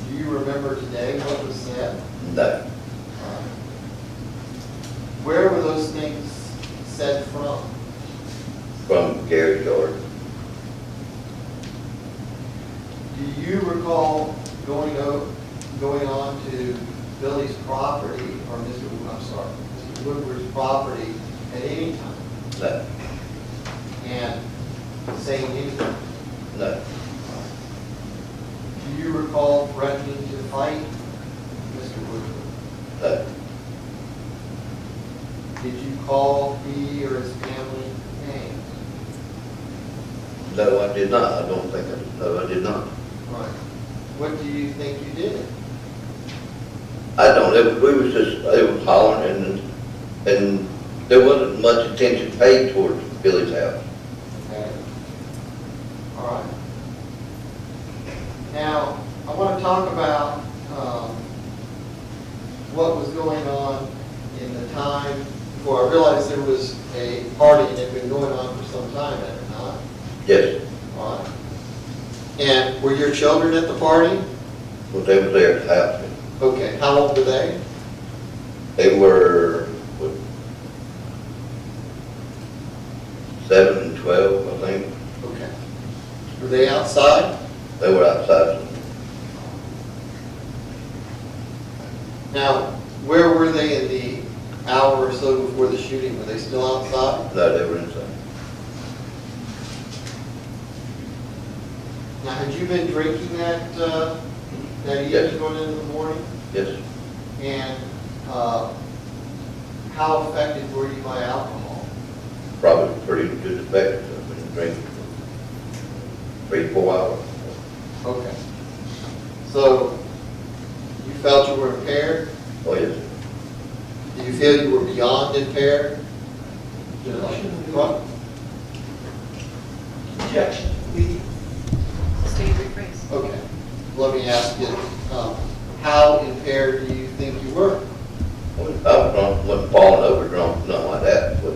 Do you remember today what was said? No, Where were those things said from? from Gary's yard. Do you recall going on to Billy's property, or Mr. Woodward's property at any time No, and saying anything? no, Do you recall threatening to fight Mr. Woodward? no, Did you call he or his family names? no, I did not. I don't think no, I did not. Right. What do you think you did? I don't, we was just, it was hollering and there wasn't much attention paid towards Billy's house. Okay. All right. Now, I want to talk about what was going on in the time before. I realized there was a party and it had been going on for some time, had it not? Yes, All right. And were your children at the party? well, they were there at the house. Okay. How old were they? They were, what, 7 and 12, I think. Okay. Were they outside? They were outside. Now, where were they in the hour or so before the shooting? Were they still outside? No, they were inside. Now, had you been drinking that evening Yes. going into the morning? Yes, And how affected were you by alcohol? probably pretty good effect. I've been drinking for 3-4 hours. Okay. So, you felt you were impaired? Oh, yes. Do you feel you were beyond impaired? What? Objection, we, State rephrase. Okay. Let me ask you, how impaired do you think you were? I was drunk, wasn't falling over drunk, nothing like that, but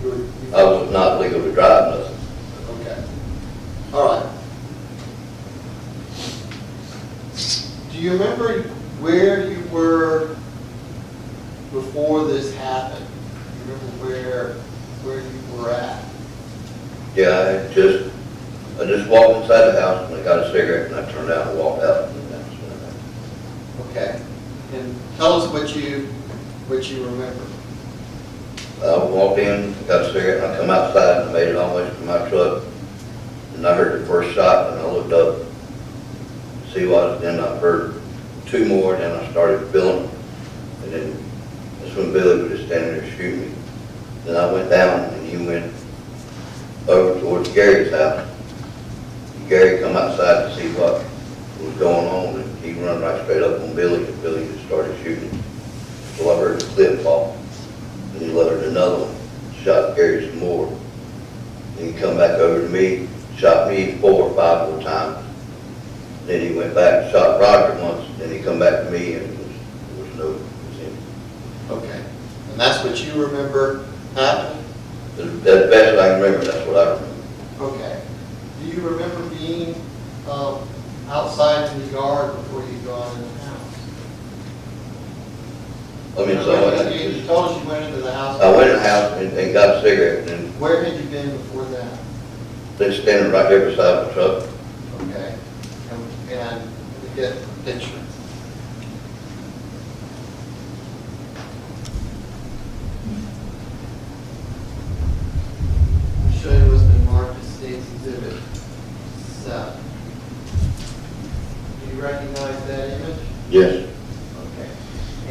You I was not legal to drive nothing. Okay. All right. Do you remember where you were before this happened? Do you remember where you were at? Yeah, I just walked inside the house and I got a cigarette and I turned out and walked out. And that's when I- Okay. And tell us what you remember. I walked in, got a cigarette, and I come outside and made it almost to my truck. And I heard the first shot and I looked up to see what, then I heard 2 more, and then I started feeling them. And then that's when Billy was just standing there shooting me. Then I went down and he went over towards Gary's house. And Gary come outside to see what was going on, and he run right straight up on Billy, and Billy just started shooting. So I heard the clip fall. And he loaded another one, shot Gary some more. Then he come back over to me, shot me 4 or 5 more times. Then he went back and shot Roger once, then he come back to me and there was no, it was him. Okay. And that's what you remember happening? As best I can remember, that's what I remember. Okay. Do you remember being outside in the yard before you'd gone in the house? I mean, so You told us you went into the house. I went in the house and got a cigarette, and Where had you been before that? then standing right there beside the truck. Okay. And to get a picture. I'll show you what's been marked as State's Exhibit 7. Do you recognize that image? Yes. Okay.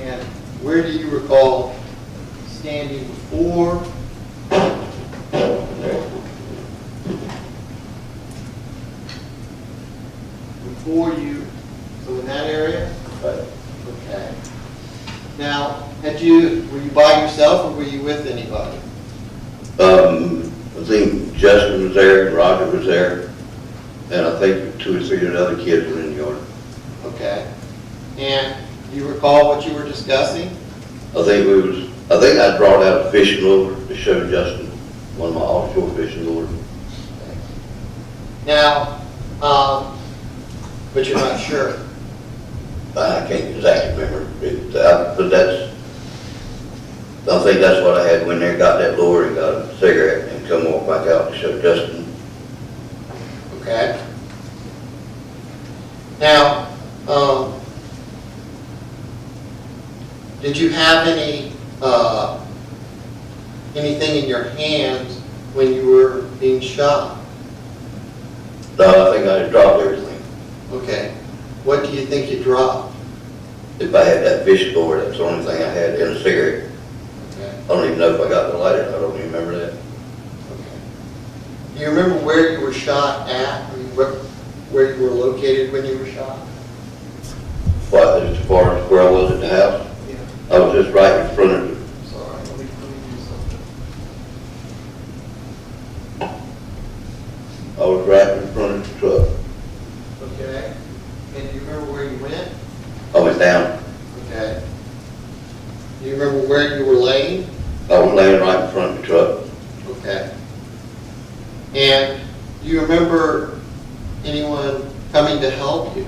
And where do you recall standing before before you, so in that area? Right. Okay. Now, were you by yourself or were you with anybody? I think Justin was there, and Roger was there, and I think 2 or 3 of the other kids were in the yard. Okay. And do you recall what you were discussing? I think I brought out a fishing lure to show Justin, one of my offshore fishing lures. Now, but you're not sure. I can't exactly remember, but I think that's what I had when there, got that lure and got a cigarette and come walk back out to show Justin. Okay. Now, did you have anything in your hands when you were being shot? No, I think I had dropped everything. Okay. What do you think you dropped? If I had that fishing lure, that's the only thing I had, and a cigarette. Okay. I don't even know if I got the lighter, I don't even remember that. Okay. Do you remember where you were shot at? I mean, where you were located when you were shot? What, as far as where I was at the house? Yeah. I was just right in front of it. Sorry, let me do something. I was right in front of the truck. Okay. And do you remember where you went? I went down. Okay. Do you remember where you were laying? I was laying right in front of the truck. Okay. And do you remember anyone coming to help you?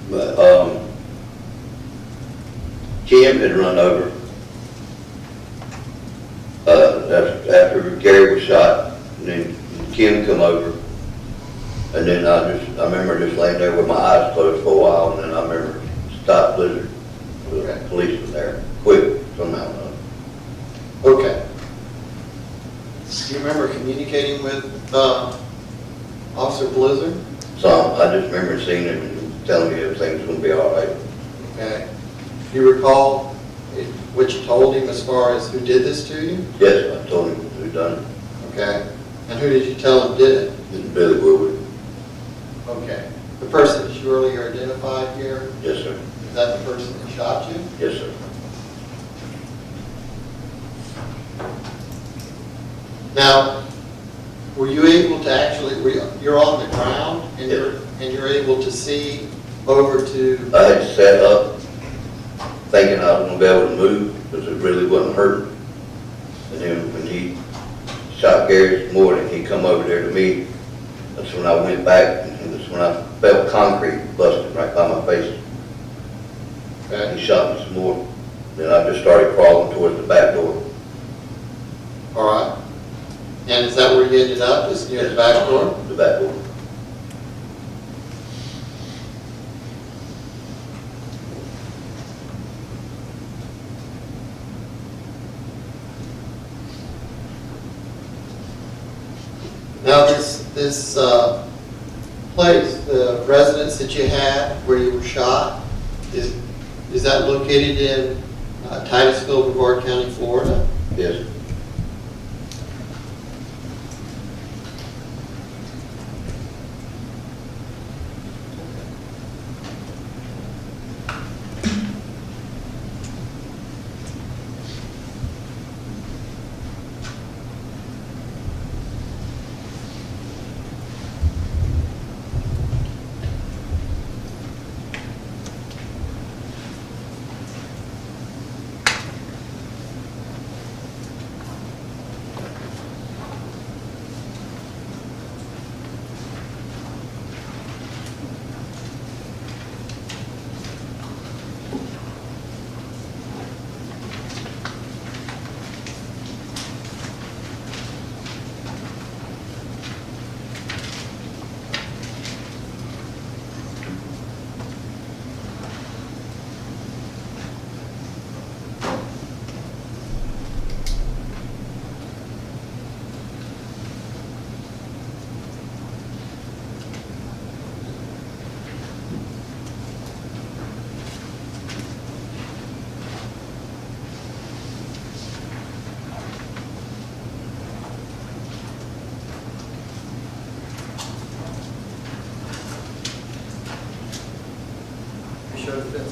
But Kim had run over. After Gary was shot, and then Kim come over. And then I remember just laying there with my eyes closed for a while, and then I remember stopped blizzard. The police was there, quick somehow. Okay. Do you remember communicating with Officer Blizzard? So I just remember seeing him and telling me everything was going to be all right. Okay. Do you recall what you told him as far as who did this to you? Yes, I told him who done it. Okay. And who did you tell him did it? It's Billy Woodward. Okay. The person that you earlier identified here, Yes, sir. is that the person that shot you? Yes, sir. Now, were you able to actually, you're on the ground and you're able to see over to, I had sat up thinking I was going to be able to move because it really wasn't hurting. And then when he shot Gary this morning, he come over there to me. That's when I went back, and that's when I felt concrete busting right by my face. okay, He shot me some more. Then I just started crawling towards the back door. all right. And is that where you ended up, is near the back door? The back door. Now, this place, the residence that you had where you were shot, is that located in Titusville, Brevard County, Florida? Yes.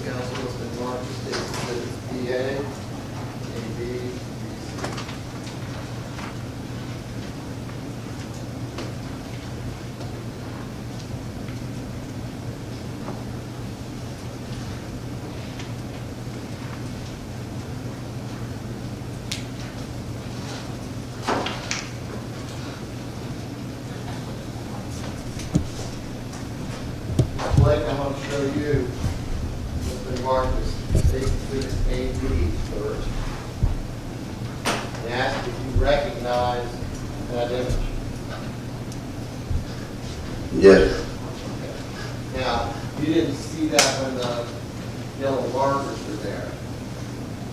counsel has been marked as State Exhibits BA, AB, BC. Blake, I'm going to show you what's been marked as State Exhibit AB first. And ask if you recognize that image. Yes, Okay. Now, you didn't see that when the yellow markers were there.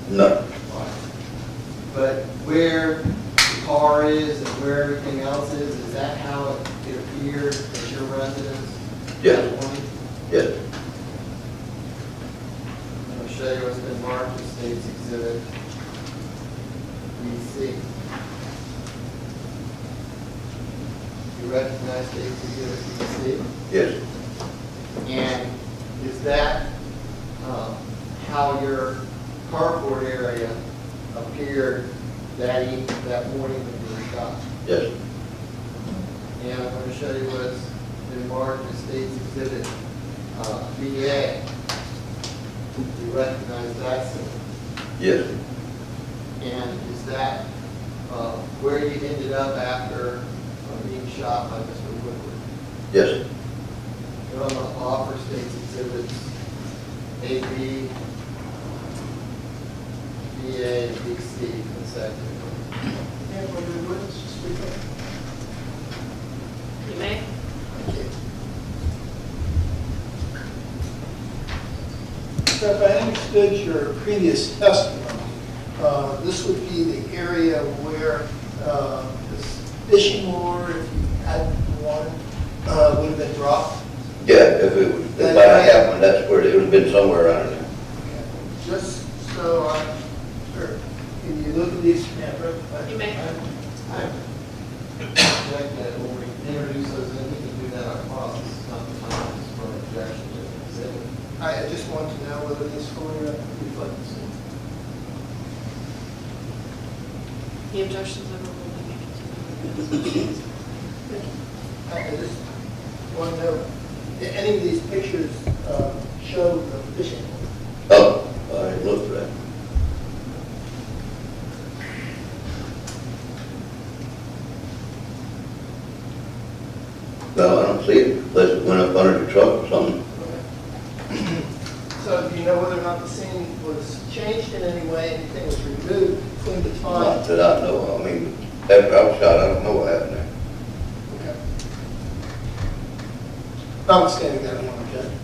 no, Right. But where the car is and where everything else is that how it appeared at your residence? Yes. that morning? yes, I'm going to show you what's been marked as State's Exhibit BC. You recognize State's Exhibit BC? yes, And is that how your carport area appeared that morning when you were shot? yes, And I'm going to show you what's been marked as State's Exhibit BA. You recognize that symbol? yes, And is that where you ended up after being shot by Mr. Woodward? yes, I'm going to offer State's Exhibits AB, BA, and BC consecutively. And for the witness to speak up. You may. Thank you. So if I understood your previous testimony, this would be the area where this fishing lure, if you had one, would have been dropped? yeah, if I had one, that's where it would have been somewhere around there. Just so I'm sure, can you look at these cameras? You may. I object that when we introduce those in, we can do that on cross. This is not the time for an objection to the exhibit. I just want to know whether these fully reflect the same. The objections overruled. You may continue. I just want to know, did any of these pictures show the fishing lure? Oh, I didn't look for that. No, I don't see it, unless it went up under the truck or something. So do you know whether or not the scene was changed in any way, anything was removed between the Not time? that I know, I mean, after I was shot, I don't know what happened there. Okay. Notwithstanding that, I want to object.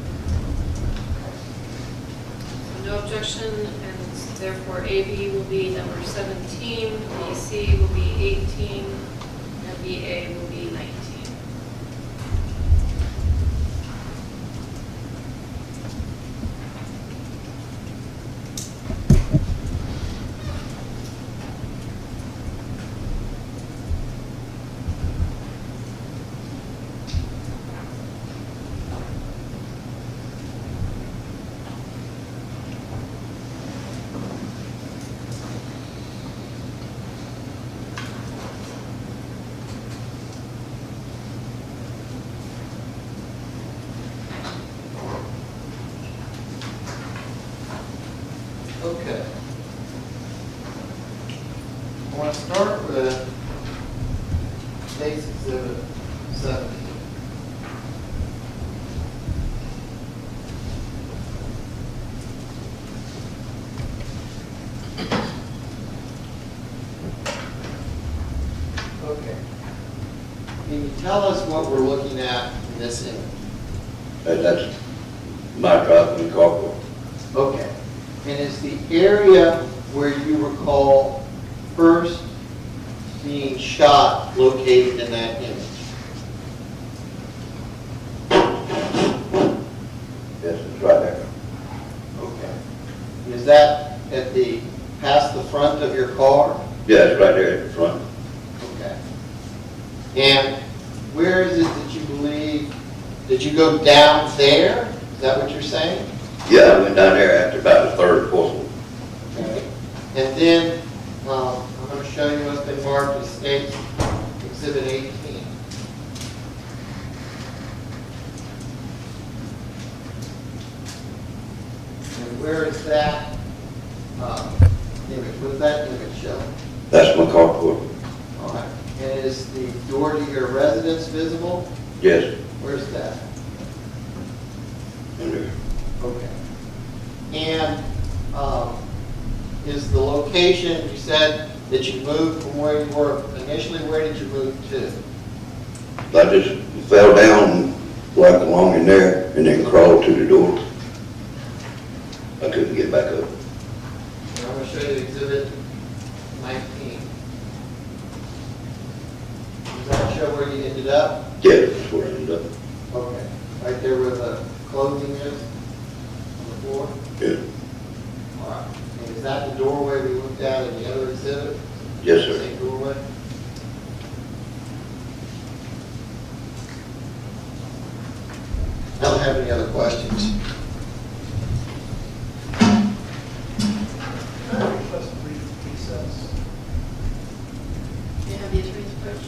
No objection, and therefore AB will be number 17, BC will be 18, and BA will be 19. Okay. I want to start with State's Exhibit 17. Okay. Can you tell us what we're looking at in this image? That's my truck and carport. Okay. And is the area where you recall first being shot located in that image? Yes, it's right there. Okay. Is that at the, past the front of your car? Yeah, it's right there at the front. Okay. And where is it that you believe, did you go down there? Is that what you're saying? Yeah, I went down there after about the third, fourth one. Okay. And then, I'm going to show you what's been marked as State Exhibit 18. And where is that image? What does that image show? That's my carport. All right. And is the door to your residence visible? Yes. Where's that? In there. Okay. And is the location, you said that you moved from where you were initially, where did you move to? I just fell down like along in there and then crawled to the door. I couldn't get back up. And I'm going to show you Exhibit 19. Does that show where you ended up? Yeah, that's where I ended up. Okay. Right there where the clothing is on the floor? Yeah. All right. And is that the doorway we looked at in the other exhibit? Yes, sir. Same doorway? I don't have any other questions. Request a brief recess. Do you have the attorney's approach?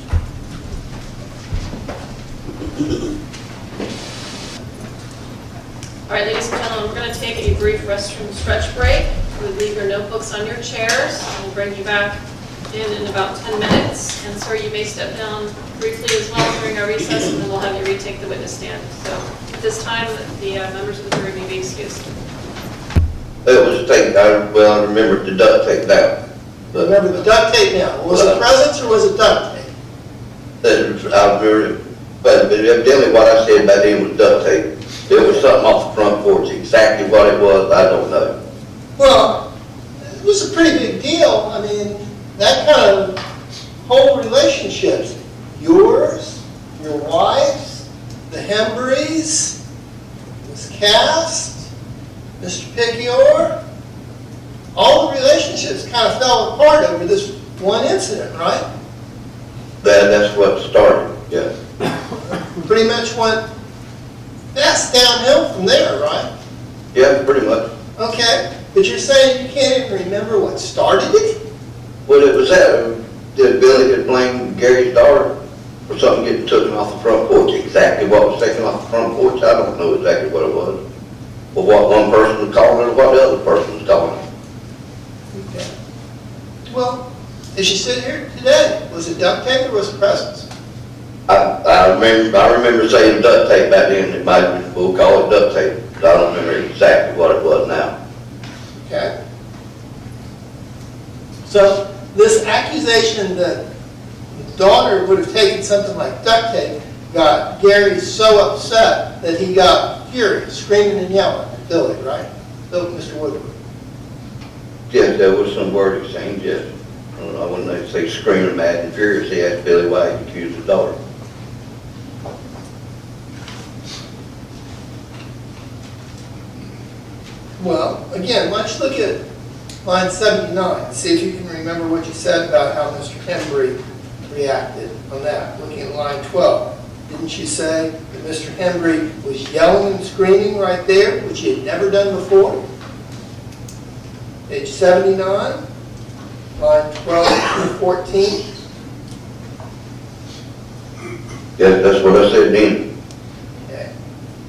All right, ladies and gentlemen, we're going to take a brief restroom stretch break. We'll leave your notebooks on your chairs. We'll bring you back in about 10 minutes. And sir, you may step down briefly as well during our recess, and then we'll have you retake the witness stand. So at this time, the members of the jury may be excused. It was taken, I remember the duct tape down. But Remember the duct tape now, was it presents or was it duct tape? I remember, but evidently what I said back then was duct tape. It was something off the front porch. Exactly what it was, I don't know. Well, it was a pretty big deal. I mean, that kind of whole relationships, yours, your wife's, the Hembrys, Miss Cast, Mr. Piccior, all the relationships kind of fell apart over this one incident, right? That's what started, yeah. Pretty much went fast downhill from there, right? Yeah, pretty much. Okay, but you're saying you can't even remember what started it? Well, it was that, Billy had blamed Gary's daughter for something getting taken off the front porch. Exactly what was taken off the front porch, I don't know exactly what it was. Or what one person was calling it, or what the other person was calling it. Okay. Well, as you sit here today, was it duct tape or was it presents? I remember saying duct tape back then. It might have been, we'll call it duct tape. But I don't remember exactly what it was now. Okay. So this accusation that the daughter would have taken something like duct tape got Gary so upset that he got furious, screaming and yelling at Billy, right? Mr. Woodward. Yes, there was some word exchange, yes. I wouldn't say screaming mad and furious. He asked Billy why he accused his daughter. Well, again, why don't you look at line 79, see if you can remember what you said about how Mr. Hembry reacted on that. Looking at line 12, didn't you say that Mr. Hembry was yelling and screaming right there, which he had never done before? Page 79, line 12 through 14. Yeah, that's what I said then. Okay.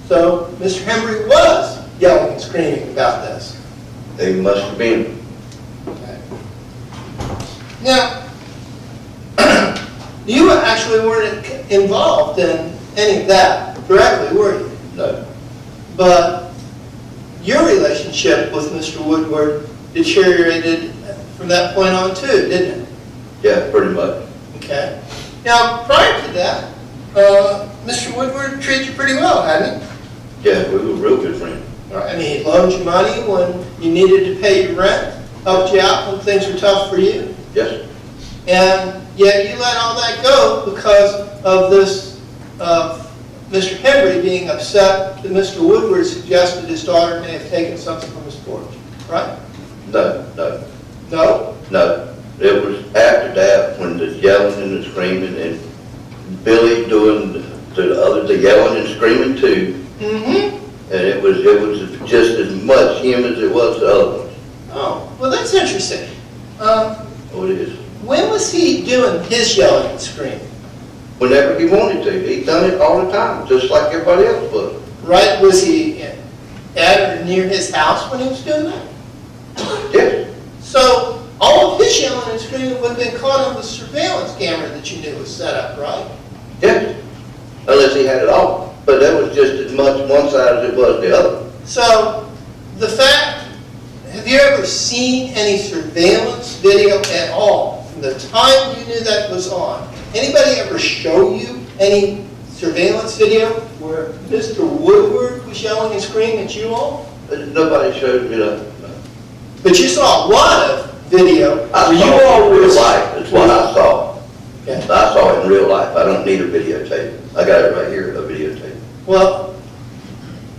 So Mr. Hembry was yelling and screaming about this. They must have been. Okay. Now, you actually weren't involved in any of that directly, were you? No. But your relationship with Mr. Woodward deteriorated from that point on too, didn't it? Yeah, pretty much. Okay. Now, prior to that, Mr. Woodward treated you pretty well, hadn't he? Yeah, we were real good friends. I mean, he loaned you money when you needed to pay your rent, helped you out when things were tough for you, Yes. and yet you let all that go because of this Mr. Hembry being upset that Mr. Woodward suggested his daughter may have taken something from his porch, right? No, no, No? no. It was after that when the yelling and the screaming and Billy doing the yelling and screaming too. Mm-hmm. And it was just as much him as it was the other ones. Oh, well, that's interesting. Oh, it is. When was he doing his yelling and screaming? Whenever he wanted to. He done it all the time, just like everybody else was. Right, was he at or near his house when he was doing that? Yes. So all of his yelling and screaming would have been caught on the surveillance camera that you knew was set up, right? Yes. Unless he had it all. But that was just as much one side as it was the other. So the fact, have you ever seen any surveillance video at all from the time you knew that was on? Anybody ever show you any surveillance video where Mr. Woodward was yelling and screaming at you all? Nobody showed me that. But you saw a lot of video I where saw you all it in were... real life. That's what I saw. Okay. I saw it in real life. I don't need a videotape. I got it right here, a videotape. Well,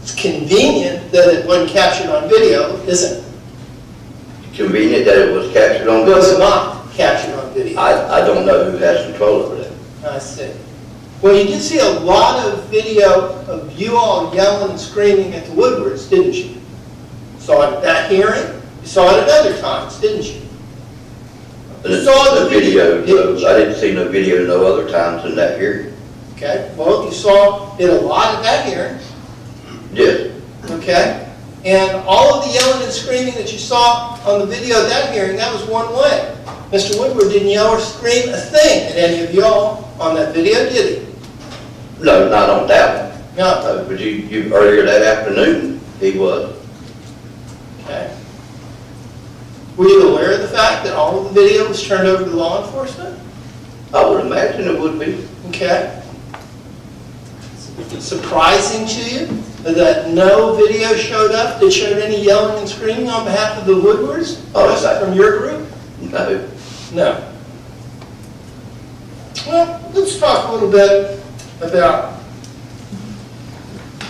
it's convenient that it wasn't captured on video, isn't it? Convenient that it was captured on It was video. not captured on video. I don't know who has control over that. I see. Well, you did see a lot of video of you all yelling and screaming at the Woodwards, didn't you? Saw it at that hearing. You saw it at other times, didn't you? And saw the the video, video, didn't you? I didn't see no video no other times than that hearing. Okay. Well, you saw it a lot at that hearing. Yes. Okay. And all of the yelling and screaming that you saw on the video at that hearing, that was one way. Mr. Woodward didn't yell or scream a thing at any of y'all on that video, did he? No, not on that one. No. But you earlier that afternoon, he was. Okay. Were you aware of the fact that all of the video was turned over to law enforcement? I would imagine it would be. Okay. Surprising to you that no video showed up that showed any yelling and screaming on behalf of the Woodwards? Oh, is that- From your group? No. No. Well, let's talk a little bit about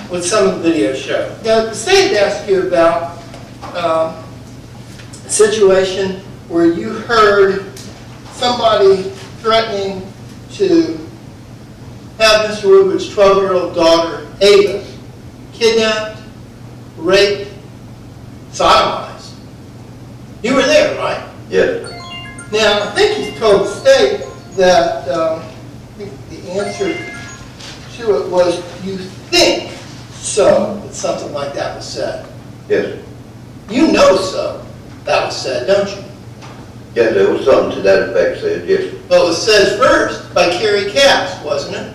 what some of the videos show. Now, the state asked you about a situation where you heard somebody threatening to have Mr. Woodward's 12-year-old daughter, Ava, kidnapped, raped, sodomized. You were there, right? Yes. Now, I think you told the state that I think the answer to it was you think so, that something like that was said. Yes. You know so that was said, don't you? Yeah, there was something to that effect said, yes. Well, it was said first by Carrie Cass, wasn't it?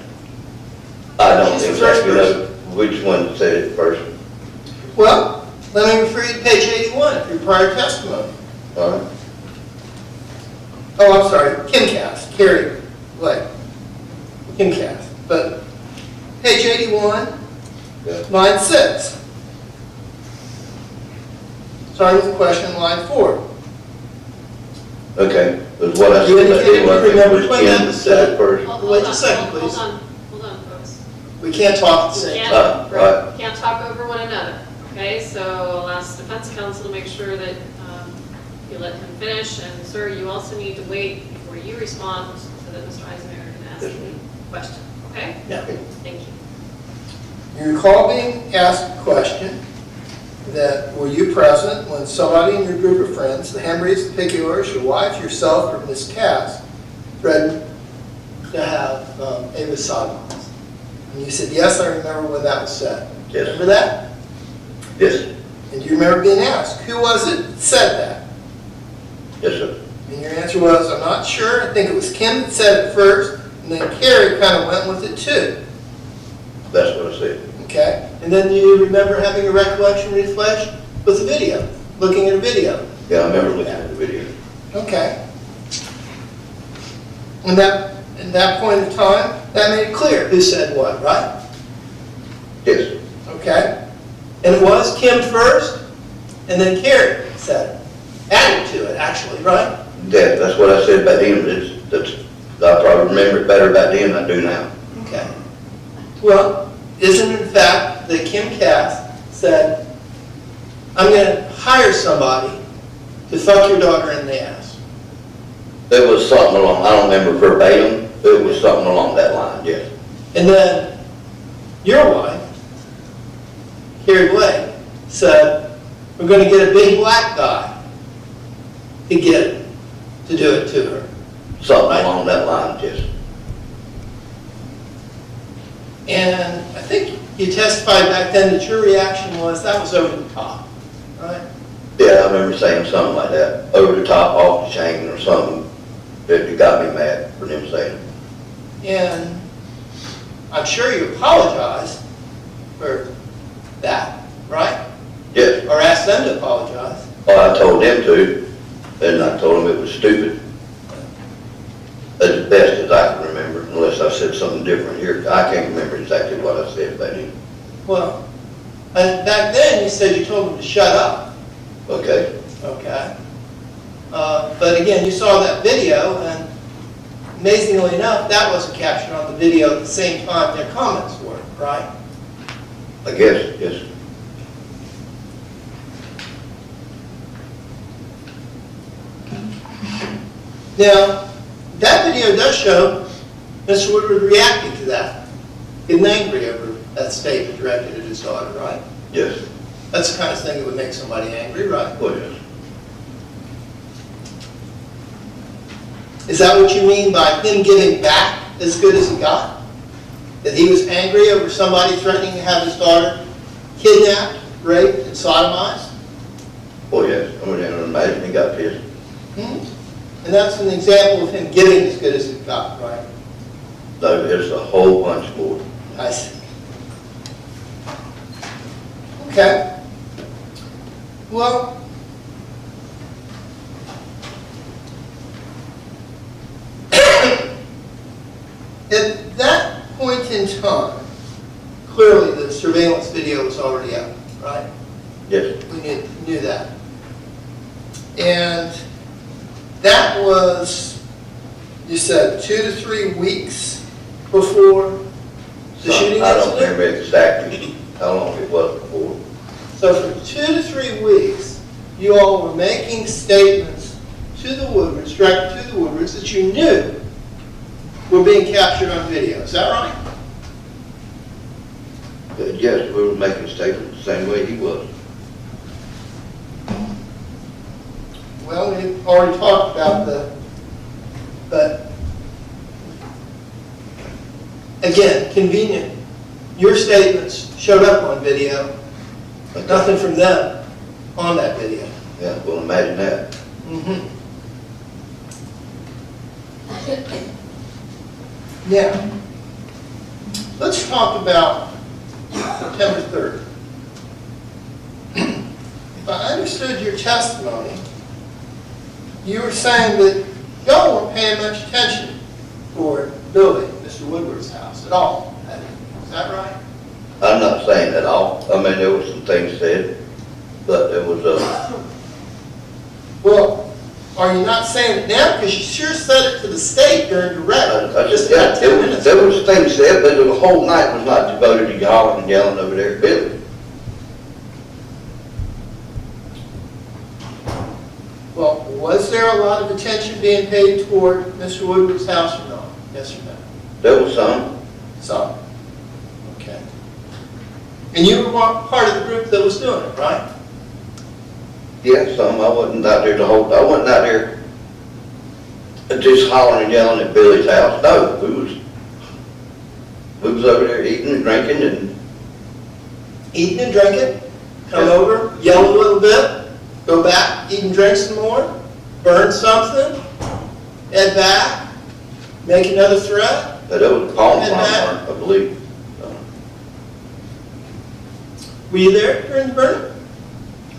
I don't She's the first exactly know which one said it first. Well, let me refer you to page 81 of your prior testimony. All right. Oh, I'm sorry, Kim Cass, Carrie, like, Kim Cass. But page 81, Yeah. line 6. Starting with question, line 4. Okay, that's what I You said. indicated you remember Which when that Ken was said said. it first. Wait a second, please. Hold on, folks. We can't talk at the We same can't, time. right. can't talk over one another, okay? So I'll ask defense counsel to make sure that you let him finish. And sir, you also need to wait before you respond so that Mr. Eisenberg can ask the question, okay? Yeah. Thank you. You recall being asked a question that were you present when somebody in your group of friends, the Hembrys, the Picayors, your wife, yourself, or Miss Cass, threatened to have Ava sodomized? And you said, yes, I remember when that was said. Yes. Remember that? Yes. And do you remember being asked, who was it that said that? Yes, sir. And your answer was, I'm not sure. I think it was Kim that said it first, and then Carrie kind of went with it too. That's what I said. Okay? And then do you remember having a recollection refresh with a video, looking at a video? Yeah, I remember looking at the video. Okay. And at that point in time, that made it clear who said what, right? Yes. Okay? And it was Kim first, and then Carrie said it. Added to it, actually, right? Yeah, that's what I said back then. I probably remember it better back then than I do now. Okay. Well, isn't it in fact that Kim Cass said, I'm going to hire somebody to fuck your daughter in the ass? It was something along, I don't remember verbatim, but it was something along that line, yes. And then your wife, Carrie Blake, said, we're going to get a big black guy to get it, to do it to her. Something Right. along that line, yes. And I think you testified back then that your reaction was that was over the top, right? Yeah, I remember saying something like that, over the top, off the chain or something. It got me mad for them saying it. And I'm sure you apologized for that, right? Yes, Or asked them to apologize. well, I told them to, and I told them it was stupid. As best as I can remember, unless I said something different here. I can't remember exactly what I said about him. Well, and back then you said you told them to shut up, Okay, okay? But again, you saw that video, and amazingly enough, that wasn't captured on the video at the same time their comments were, right? I guess, yes. Now, that video does show Mr. Woodward reacting to that, getting angry over that statement directed at his daughter, right? Yes, That's the kind of thing that would make somebody angry, right? well, yes. Is that what you mean by him giving back as good as he got? That he was angry over somebody threatening to have his daughter kidnapped, raped, and sodomized? Well, yes, I mean, I imagine he got pissed. And that's an example of him giving as good as he got, right? No, there's a whole bunch more. I see. Okay. Well, at that point in time, clearly the surveillance video was already out, right? Yes, We knew that. And that was, you said, 2 to 3 weeks before the shooting I don't incident? remember exactly how long it was before. So for 2 to 3 weeks, you all were making statements to the Woodwards, directed to the Woodwards, that you knew were being captured on video. Is that right? But yes, we were making statements the same way he was. Well, we've already talked about but again, convenient. Your statements showed up on video, but nothing from them on that video. Yeah, well, imagine that. Mm-hmm. Now, let's talk about September 3rd. If I understood your testimony, you were saying that y'all weren't paying much attention toward building Mr. Woodward's house at all. Is that right? I'm not saying at all. I mean, there was some things said, but there was Well, are you not saying it now? Because you sure said it to the state during direct. I Just yeah, about 10 minutes. there was things said, but the whole night was not devoted to yelling and yelling over there at Billy. Well, was there a lot of attention being paid toward Mr. Woodward's house or not? Yes or no? There was some. Some. Okay. And you were part of the group that was doing it, right? Yeah, some. I wasn't out there I wasn't out there just hollering and yelling at Billy's house. No, we was over there eating and drinking and Eating and drinking, come over, yell a little bit, go back, eat and drink some more, burn something, head back, make another threat. that was a palm And farm, I believe. Were you there during the burning?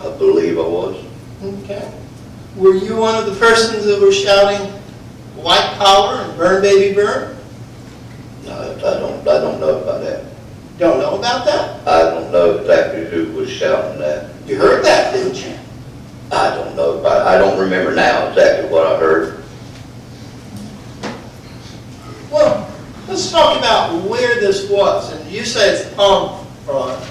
I believe I was. Okay. Were you one of the persons that were shouting white power and burn baby burn? No, I don't know about that. Don't know about that? I don't know exactly who was shouting that. You heard that, didn't you? I don't know. I don't remember now exactly what I heard. Well, let's talk about where this was. And you say it's palm front.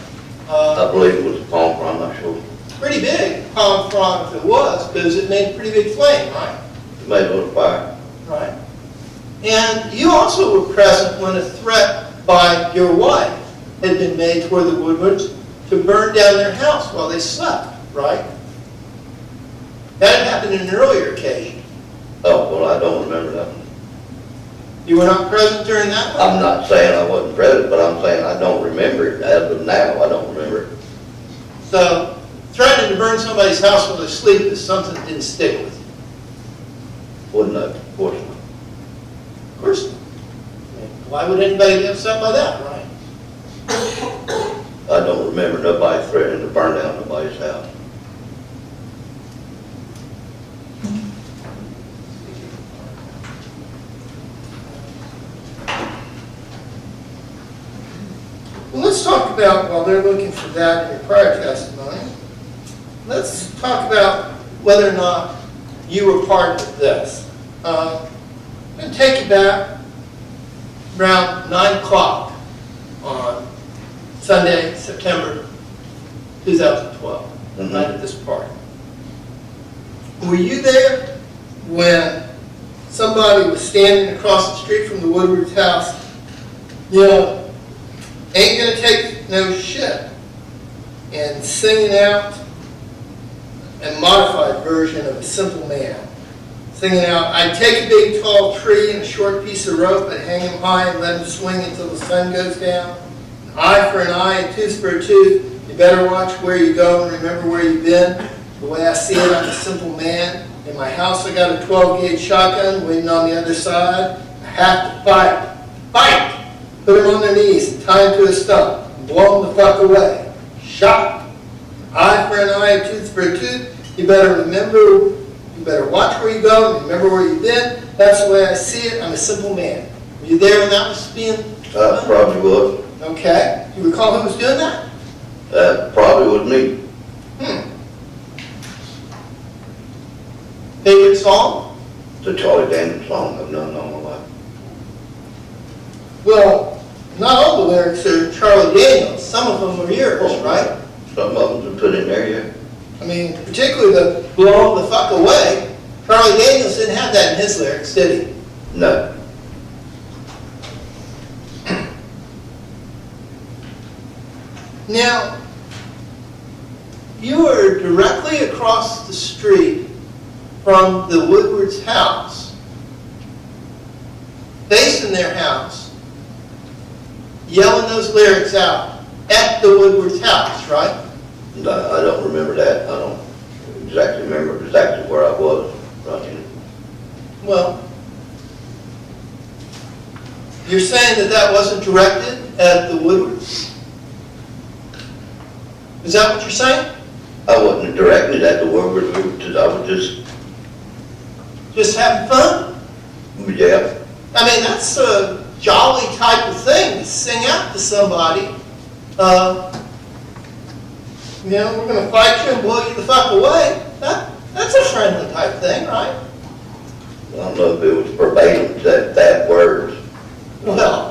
I believe it was a palm front, I'm not sure. Pretty big palm front if it was, because it made a pretty big flame, right? It made a little fire. Right. And you also were present when a threat by your wife had been made toward the Woodwards to burn down their house while they slept, right? That had happened in an earlier occasion. Oh, well, I don't remember that one. You were not present during that one? I'm not saying I wasn't present, but I'm saying I don't remember it. As of now, I don't remember it. So, threatening to burn somebody's house while they sleep is something that didn't stick with you. Wouldn't have, of course not. Of course not. Why would anybody be upset by that, right? I don't remember nobody threatening to burn down nobody's house. Well, let's talk about, while they're looking for that in your prior testimony, let's talk about whether or not you were part of this. I'm going to take you back around 9 o'clock on Sunday, September 2012, night of this party. Were you there when somebody was standing across the street from the Woodward's house, ain't gonna take no shit, and singing out a modified version of A Simple Man? Singing out, I'd take a big tall tree and a short piece of rope, I'd hang him high and let him swing until the sun goes down. An eye for an eye, a tooth for a tooth. You better watch where you go and remember where you've been. The way I see it, I'm a simple man. In my house, I got a 12-gauge shotgun waiting on the other side. I have to fight. Fight! Put them on their knees and tie them to a stump and blow them the fuck away. Shot! Eye for an eye, a tooth for a tooth. You better remember, you better watch where you go and remember where you've been. That's the way I see it. I'm a simple man. Were you there when that was being done? Probably was. Okay. You recall who was doing that? Probably was me. Favorite song? The Charlie Daniels song I've known all my life. Well, not all the lyrics are Charlie Daniels. Some of them are yours, right? Some of them to put in there, yeah. I mean, particularly the blow 'em the fuck away. Charlie Daniels didn't have that in his lyrics, did he? No. Now, you were directly across the street from the Woodward's house, facing their house, yelling those lyrics out at the Woodward's house, right? No, I don't remember that. I don't exactly remember exactly where I was running. Well, you're saying that that wasn't directed at the Woodwards? Is that what you're saying? I wasn't directed at the Woodward. I was Just having fun? yeah. I mean, that's a jolly type of thing to sing out to somebody. We're going to fight you and blow you the fuck away. That's a friendly type thing, right? I don't know if it was verbatim that words. Well,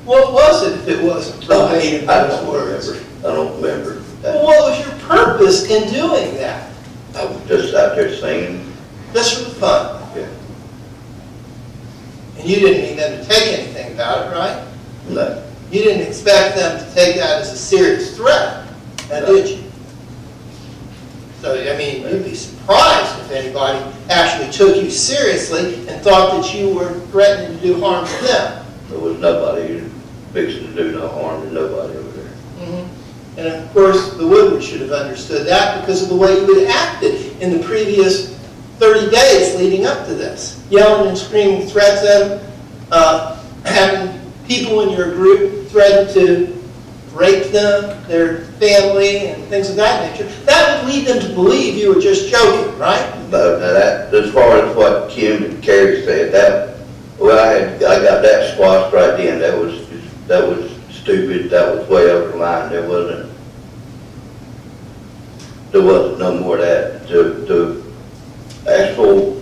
what was it if it wasn't verbatim I those don't words? remember. I don't remember. Well, what was your purpose in doing that? I was just out there singing. Just for the fun. Yeah. And you didn't mean them to take anything about it, right? No. You didn't expect them to take that as a serious threat, now did you? So, I mean, you'd be surprised if anybody actually took you seriously and thought that you were threatening to do harm to them. There was nobody fixing to do no harm to nobody over there. Mm-hmm. And of course, the Woodward should have understood that because of the way you had acted in the previous 30 days leading up to this. Yelling and screaming threats at them, having people in your group threaten to rape them, their family, and things of that nature. That would lead them to believe you were just joking, right? But that, as far as what Kim and Carrie said, I got that squashed right then. That was stupid. That was way over the line. There wasn't no more of that. The actual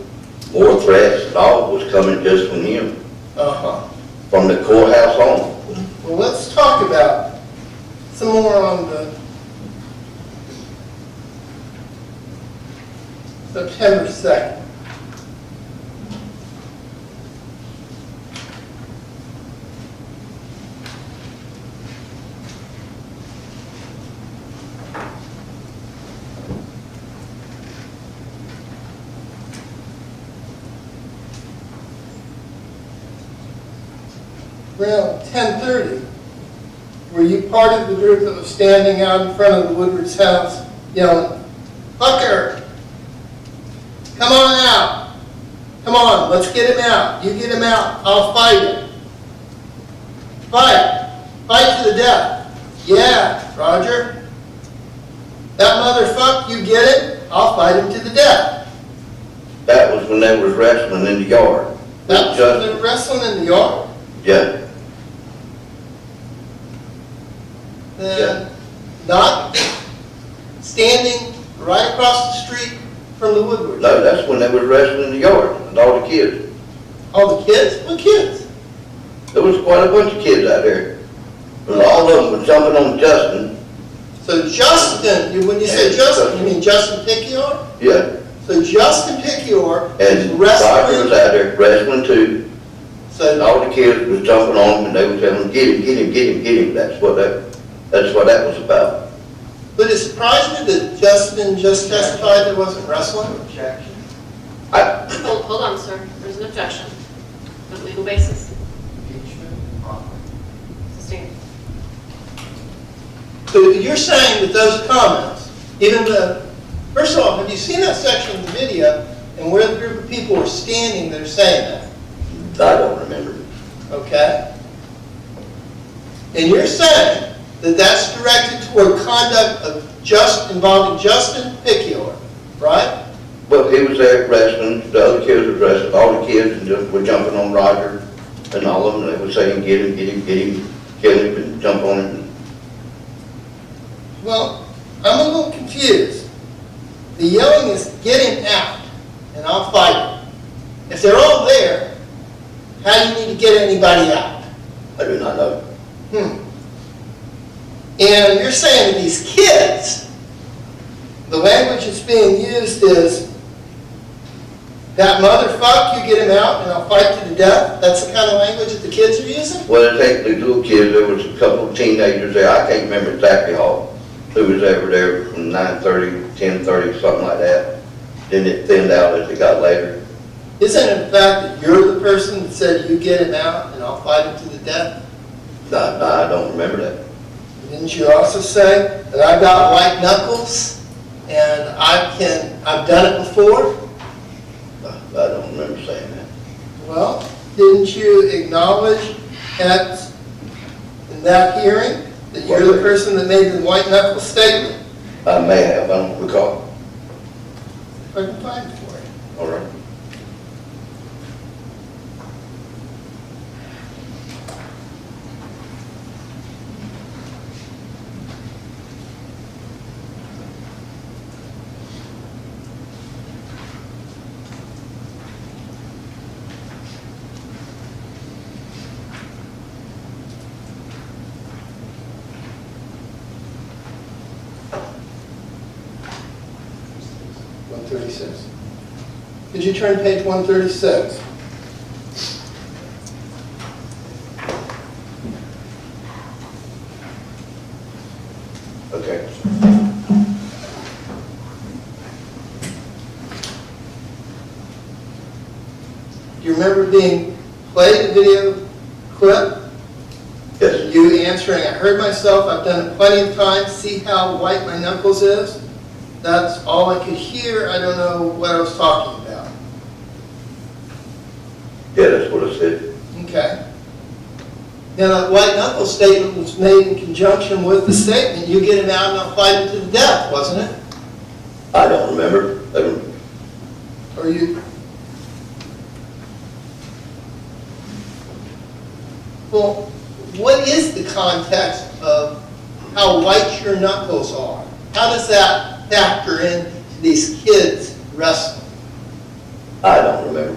more threats and all was coming just from him. From the courthouse on. Well, let's talk about some more on the September 2nd. around 10:30, were you part of the group that was standing out in front of the Woodward's house yelling, "Fucker, come on out. Come on, let's get him out. You get him out, I'll fight him. Fight. Fight to the death." "Yeah, Roger. That motherfucker, you get it? I'll fight him to the death." That was when they was wrestling in the yard. That was when they were wrestling in the yard? Yeah, Then not standing right across the street from the Woodward. no, that's when they was wrestling in the yard, with all the kids. All the kids? What kids? There was quite a bunch of kids out there. And all of them were jumping on Justin. So Justin, when you say Justin, you mean Justin Piccior? Yeah, So Justin Piccior is and Roger was wrestling. out there wrestling too. And So, all the kids was jumping on him and they were telling him, get him, get him, get him, get him. That's what that was about. but it surprised me that Justin just testified there wasn't wrestling. Objection. Hold on, sir. There's an objection. On legal basis. Impeachment. Sustained. So you're saying that those comments, even the, first of all, have you seen that section of the video and where the group of people were standing that are saying that? I don't remember. Okay? And you're saying that that's directed toward conduct of involving Justin Piccior, right? Well, he was there wrestling, the other kids were wrestling, all the kids were jumping on Roger and all of them, they were saying, get him, get him, get him, kill him and jump on him. Well, I'm a little confused. The yelling is, "Get him out, and I'll fight him." If they're all there, how do you need to get anybody out? I do not know. And you're saying that these kids, the language that's being used is, "That motherfucker, you get him out, and I'll fight to the death." That's the kind of language that the kids are using? Well, it take the little kids, there was a couple of teenagers there, I can't remember exactly who was ever there from 9:30, 10:30, something like that. Then it thinned out as it got later. Isn't it the fact that you're the person that said, "You get him out, and I'll fight him to the death"? No, I don't remember that. Didn't you also say that I've got white knuckles and I've done it before? I don't remember saying that. Well, didn't you acknowledge in that hearing that you're the person that made the white knuckle statement? I may have, I don't recall. If I can find it for you. All right. Could you turn to page 136? Okay. Do you remember being played a video clip? Yes. You answering, "I heard myself, I've done it plenty of times, see how white my knuckles is?" That's all I could hear. I don't know what I was talking about. Yeah, that's what I said. Okay. Now, that white knuckle statement was made in conjunction with the statement, "You get him out and I'll fight him to the death," wasn't it? I don't remember. Or you? Well, what is the context of how white your knuckles are? How does that factor in these kids wrestling? I don't remember.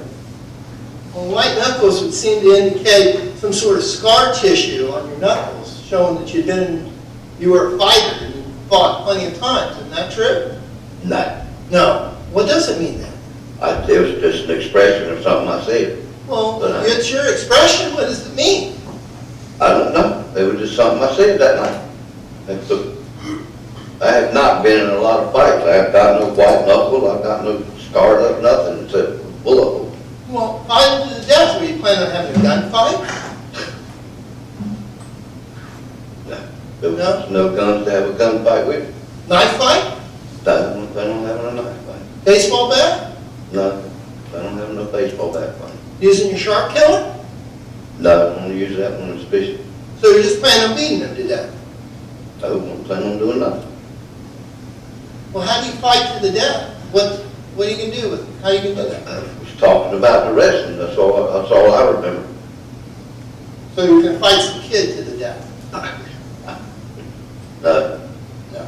Well, white knuckles would seem to indicate some sort of scar tissue on your knuckles, showing that you were a fighter and you fought plenty of times. Isn't that true? No. No. What does it mean then? It was just an expression of something I said. Well, it's your expression. What does it mean? I don't know. It was just something I said that night. I have not been in a lot of fights. I have got no white knuckle. I've got no scarred up, nothing except bullet holes. Well, fighting to the death. Were you planning on having a gunfight? There was no guns to have a gunfight with. Knife fight? No, I don't have a knife fight. Baseball bat? No, I don't have no baseball bat fight. Using your shark killer? No, I don't use that when it's fishing. So you're just planning on beating them to death? I don't plan on doing nothing. Well, how do you fight to the death? What are you gonna do with it? How are you gonna do that? I was talking about the wrestling, that's all I remember. So you're gonna fight some kid to the death? No. No.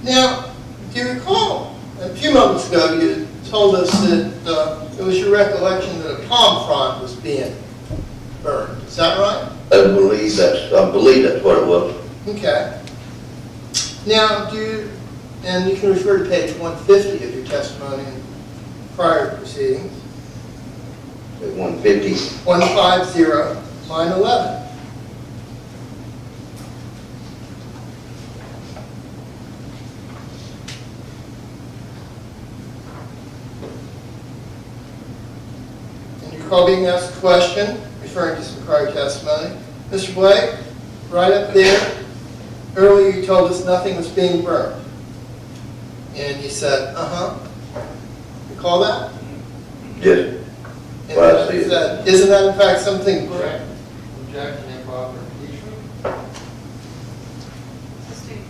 Now, if you recall, a few moments ago, you told us that it was your recollection that a palm frond was being burned. Is that right? I believe that's what it was. Okay. Now, and you can refer to page 150 of your testimony in prior proceedings, At 150. 150, line 11. Recall being asked a question, referring to some prior testimony. Mr. Blake, right up there, earlier you told us nothing was being burned. And you said, Recall that? Yes. And Well, I see you it. said, isn't that in fact something correct? Objection, improper impeachment. Sustain.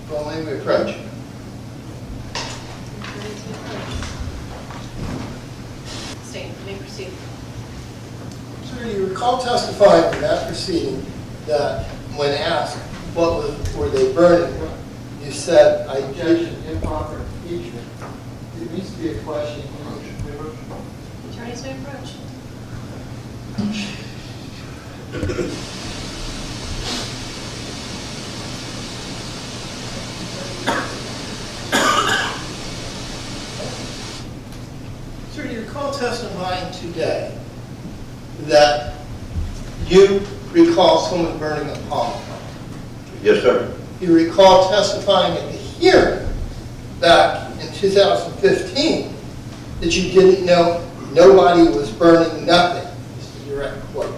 Well, may we approach? Sustain. You may proceed. Sir, you recall testifying in that proceeding that when asked were they burning, you said, Objection, improper impeachment. It needs to be a question. Attorneys may approach. Sir, you recall testifying today that you recall someone burning a palm frond. Yes, sir. You recall testifying at the hearing back in 2015 that you didn't know nobody was burning nothing. This is a direct quote.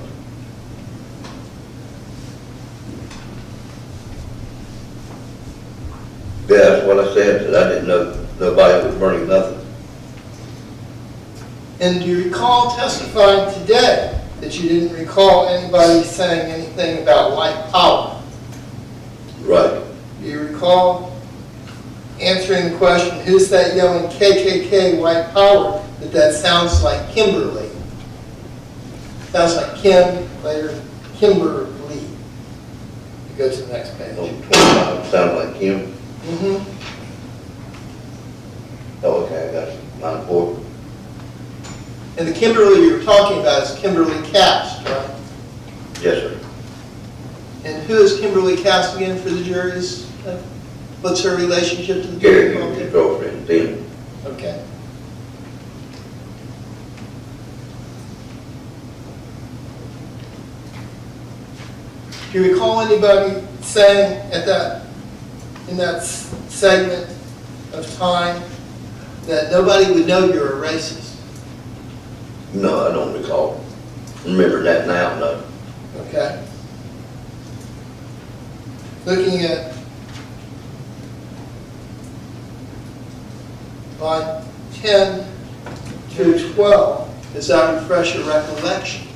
Yeah, that's what I said, that I didn't know nobody was burning nothing. And do you recall testifying today that you didn't recall anybody saying anything about white power? Right. Do you recall answering the question, who's that yelling KKK white power, that sounds like Kimberly? Sounds like Kim, later Kimberly. You go to the next page. No, 25 sounded like him. Oh, okay, I got it. Line 4. And the Kimberly you're talking about is Kimberly Cast, right? Yes, sir. And who is Kimberly Cast again for the juries? What's her relationship to the Gary, jury? his girlfriend, then. Okay. Do you recall anybody saying in that segment of time that nobody would know you're a racist? No, I don't recall. Remember that now, no. Okay. Looking at line 10 to 12, does that refresh your recollection?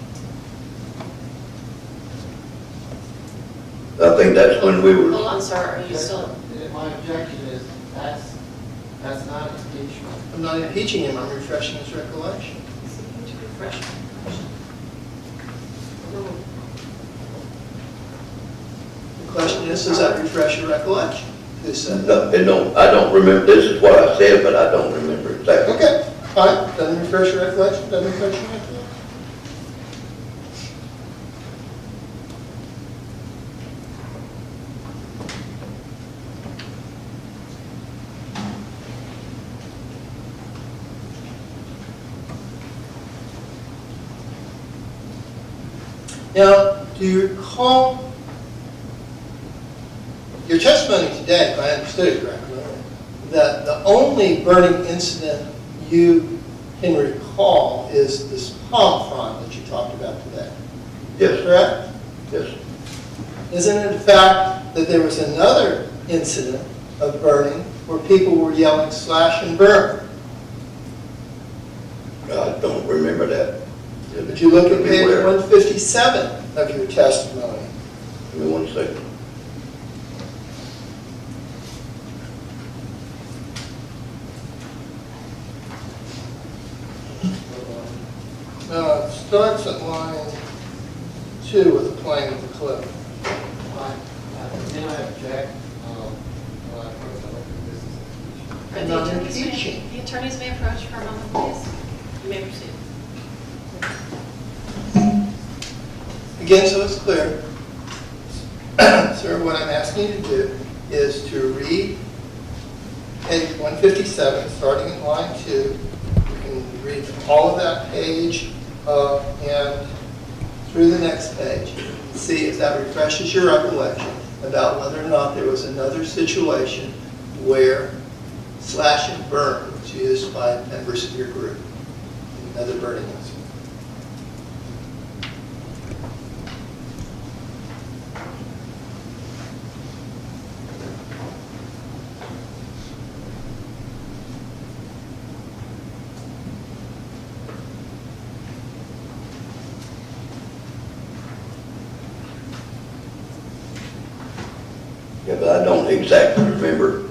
I think that's when we were, Hold on, sir. Are you still? My objection is that's not impeachment. I'm not impeaching him, I'm refreshing his recollection. To refresh. The question is, does that refresh your recollection? Who said that? no, I don't remember, this is what I said, but I don't remember exactly. Okay, fine. Doesn't refresh your recollection, doesn't refresh your recollection. Now, do you recall your testimony today, if I understood it correctly, that the only burning incident you can recall is this palm frond that you talked about today? Yes. Correct? Yes. Isn't it a fact that there was another incident of burning where people were yelling slash and burn? I don't remember that. Would you look at page Where? 157 of your testimony? Give me 1 second. It starts at line 2 with the playing of the clip. Then I object, when I first looked at this as a Right, Not the attorneys impeaching. the attorneys may approach for a moment, please. You may proceed. Again, so it's clear, sir, what I'm asking you to do is to read page 157, starting at line 2. You can read all of that page and through the next page. See if that refreshes your recollection about whether or not there was another situation where slash and burn was used by members of your group. Another burning incident. Yeah, but I don't exactly remember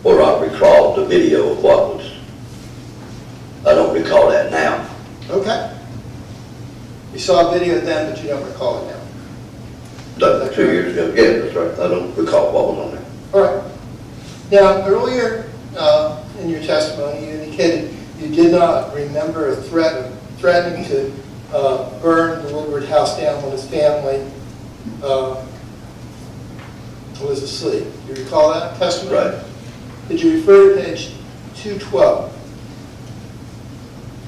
or I recall the video of what was. I don't recall that now. Okay. You saw a video then, but you don't recall it now. That 2 years ago, yeah, that's right. I don't recall what was on there. All right. Now, earlier in your testimony, you indicated you did not remember a threatening to burn the Woodward house down when his family was asleep. Do you recall that testimony? Right. Did you refer to page 212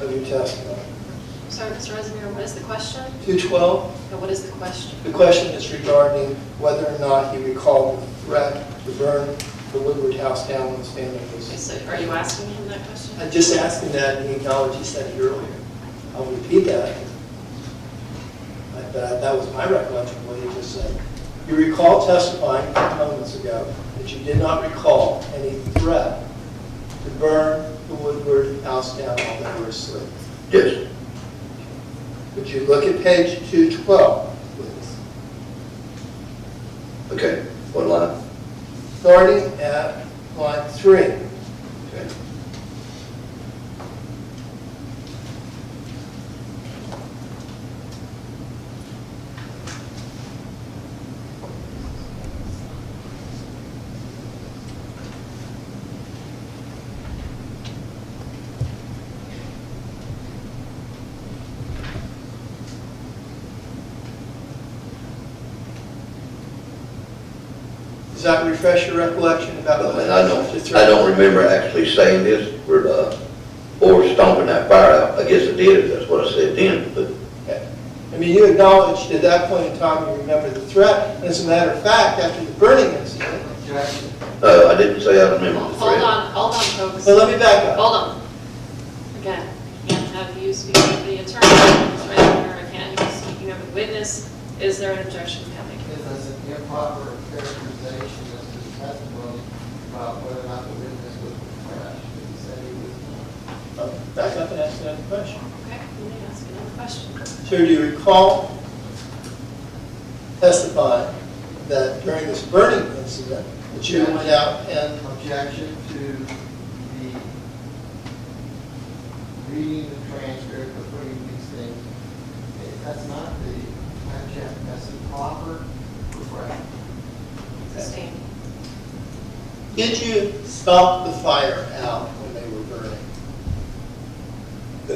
of your testimony? Sorry, Mr. Reisinger, what is the question? 212? Or what is the question? The question is regarding whether or not he recalled the threat to burn the Woodward house down when his family was Okay, asleep. so are you asking him that question? I just asked him that, and he acknowledged he said it earlier. I'll repeat that. But that was my recollection of what he just said. You recall testifying a few moments ago that you did not recall any threat to burn the Woodward house down while they were asleep. Yes. Would you look at page 212, please? Okay. What line? Starting at line 3. Okay. Does that refresh your recollection about I what mean, the threat? I don't remember actually saying this or stomping that fire out. I guess I did, if that's what I said then, but Okay. I mean, you acknowledged at that point in time you remember the threat. And as a matter of fact, after the burning incident, objection. I didn't say I remember the Hold threat. on, folks. well, let me back up. Hold on. Again, I can't have you speaking of the attorney, Mr. Reisinger. I can't have you speaking of a witness. Is there an objection to that? This is an improper characterization of his testimony about whether or not the witness was fresh. He said he was not. Back up and ask another question. Okay, let me ask another question. So do you recall testifying that during this burning incident that you went out and Objection to the reading the transcript or putting these things. That's not the objection, that's improper refreshment. Sustained. did you stop the fire out when they were burning?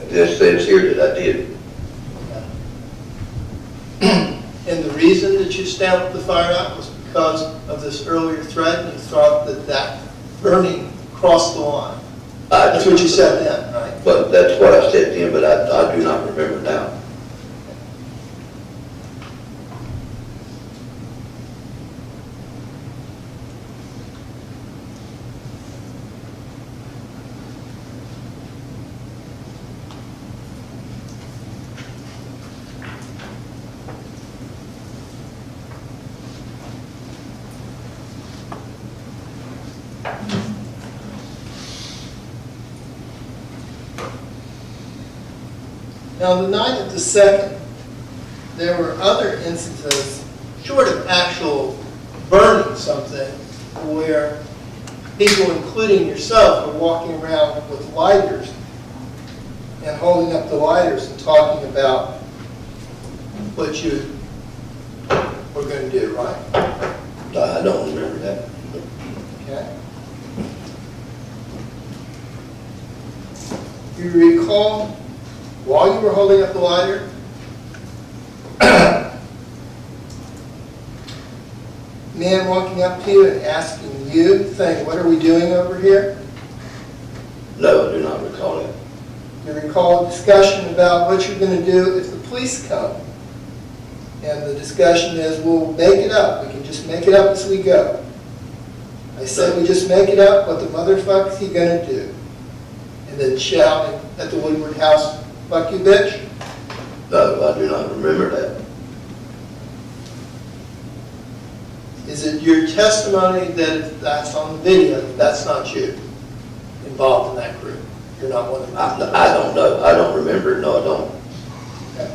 This says here that I did. And the reason that you stamped the fire out was because of this earlier threat, and you thought that that burning crossed the line. That's what you said then, right? But that's what I said then, but I do not remember now. Now, the night of the 2nd, there were other instances, short of actual burning something, where people, including yourself, were walking around with lighters and holding up the lighters and talking about what you were going to do, right? I don't remember that. Okay. You recall, while you were holding up the lighter, man walking up to you and asking you, saying, "What are we doing over here?" No, I do not recall that. You recall a discussion about what you're going to do if the police come. And the discussion is, we'll make it up. We can just make it up as we go. I said we just make it up. What the motherfucker is he going to do? And then shouting at the Woodward house, "Fuck you, bitch." No, I do not remember that. Is it your testimony that that's on the video, that's not you involved in that group? You're not one of them? I don't know. I don't remember it. No, I don't. Okay.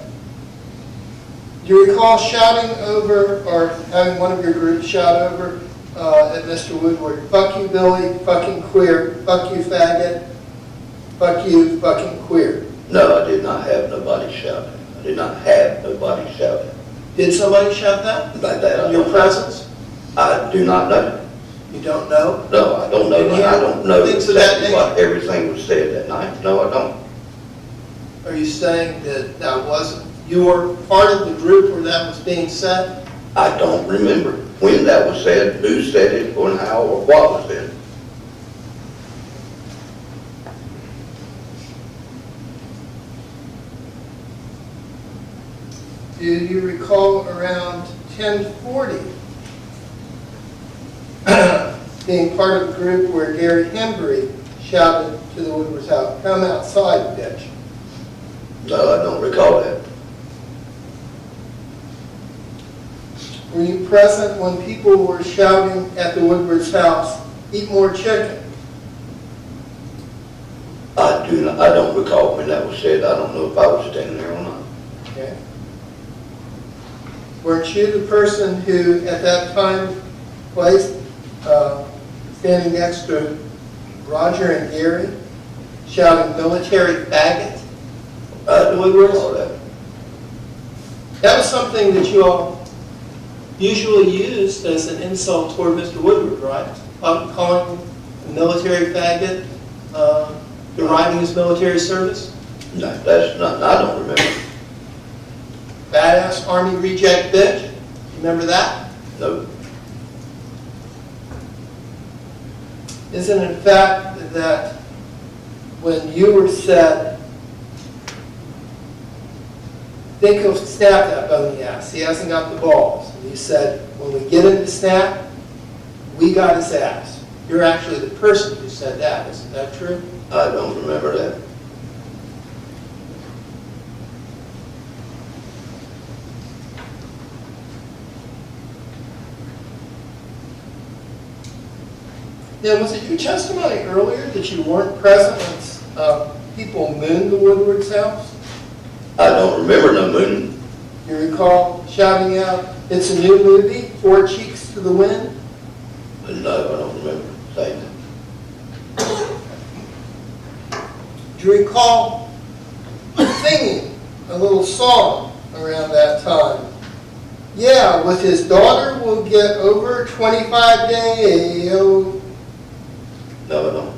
Do you recall shouting over, or having one of your groups shout over at Mr. Woodward, "Fuck you, Billy, fucking queer, fuck you, faggot, fuck you, fucking queer"? No, I did not have nobody shouting. I did not have nobody shouting. Did somebody shout that? Like that, I In your don't know. presence? I do not know. You don't know? No, I don't know. Did you I don't know things of that exactly what everything was said that night. No, I don't. Are you saying that that wasn't, you were part of the group where that was being said? I don't remember when that was said, who said it, or how, or what was said. Do you recall around 10:40 being part of a group where Gary Hembry shouted to the Woodward's house, "Come outside, bitch"? No, I don't recall that. Were you present when people were shouting at the Woodward's house, "Eat more chicken"? I don't recall when that was said. I don't know if I was standing there or not. Okay. Weren't you the person who, at that time, placed standing next to Roger and Gary, shouting "military faggot"? I don't recall that. That was something that you all usually used as an insult toward Mr. Woodward, right? Calling him a military faggot, deriding his military service? No, that's not, I don't remember. Badass Army reject bitch? Remember that? No. Isn't it in fact that when you were said, think he'll snap that bony ass, he hasn't got the balls. And you said, when we get him to snap, we got his ass. You're actually the person who said that, isn't that true? I don't remember that. Now, was it your testimony earlier that you weren't present when people mooned the Woodward's house? I don't remember no moon. You recall shouting out, "It's a new movie, Four Cheeks to the Wind"? No, I don't remember saying that. Do you recall singing a little song around that time? Yeah, with his daughter we'll get over 25 days. No, I don't.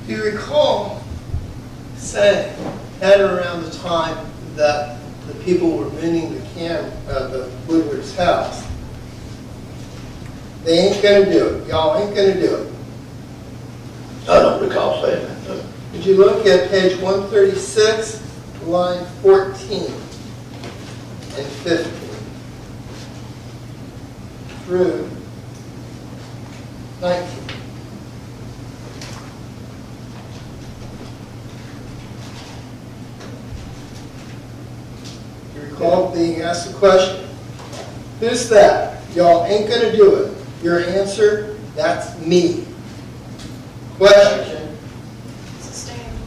Do you recall saying at around the time that the people were mooning the Woodward's house, they ain't gonna do it, y'all ain't gonna do it? I don't recall saying that, no. Would you look at page 136, line 14 and 15 through 19? recall being asked the question, who's that? Y'all ain't gonna do it. Your answer, that's me. Question, Sustained.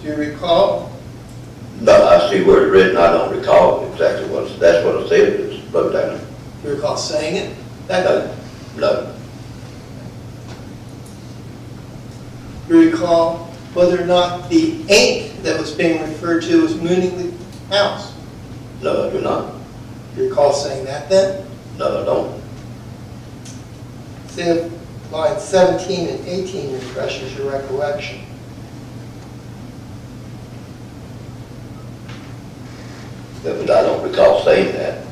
do you recall? No, I see where it's written, I don't recall exactly that's what I said, it's wrote down. Do you recall saying it? That No, no, Do you recall whether or not the ain't that was being referred to was mooning the house? no, I do not. Do you recall saying that then? No, I don't. See if lines 17 and 18 refreshes your recollection. Yeah, but I don't recall saying that.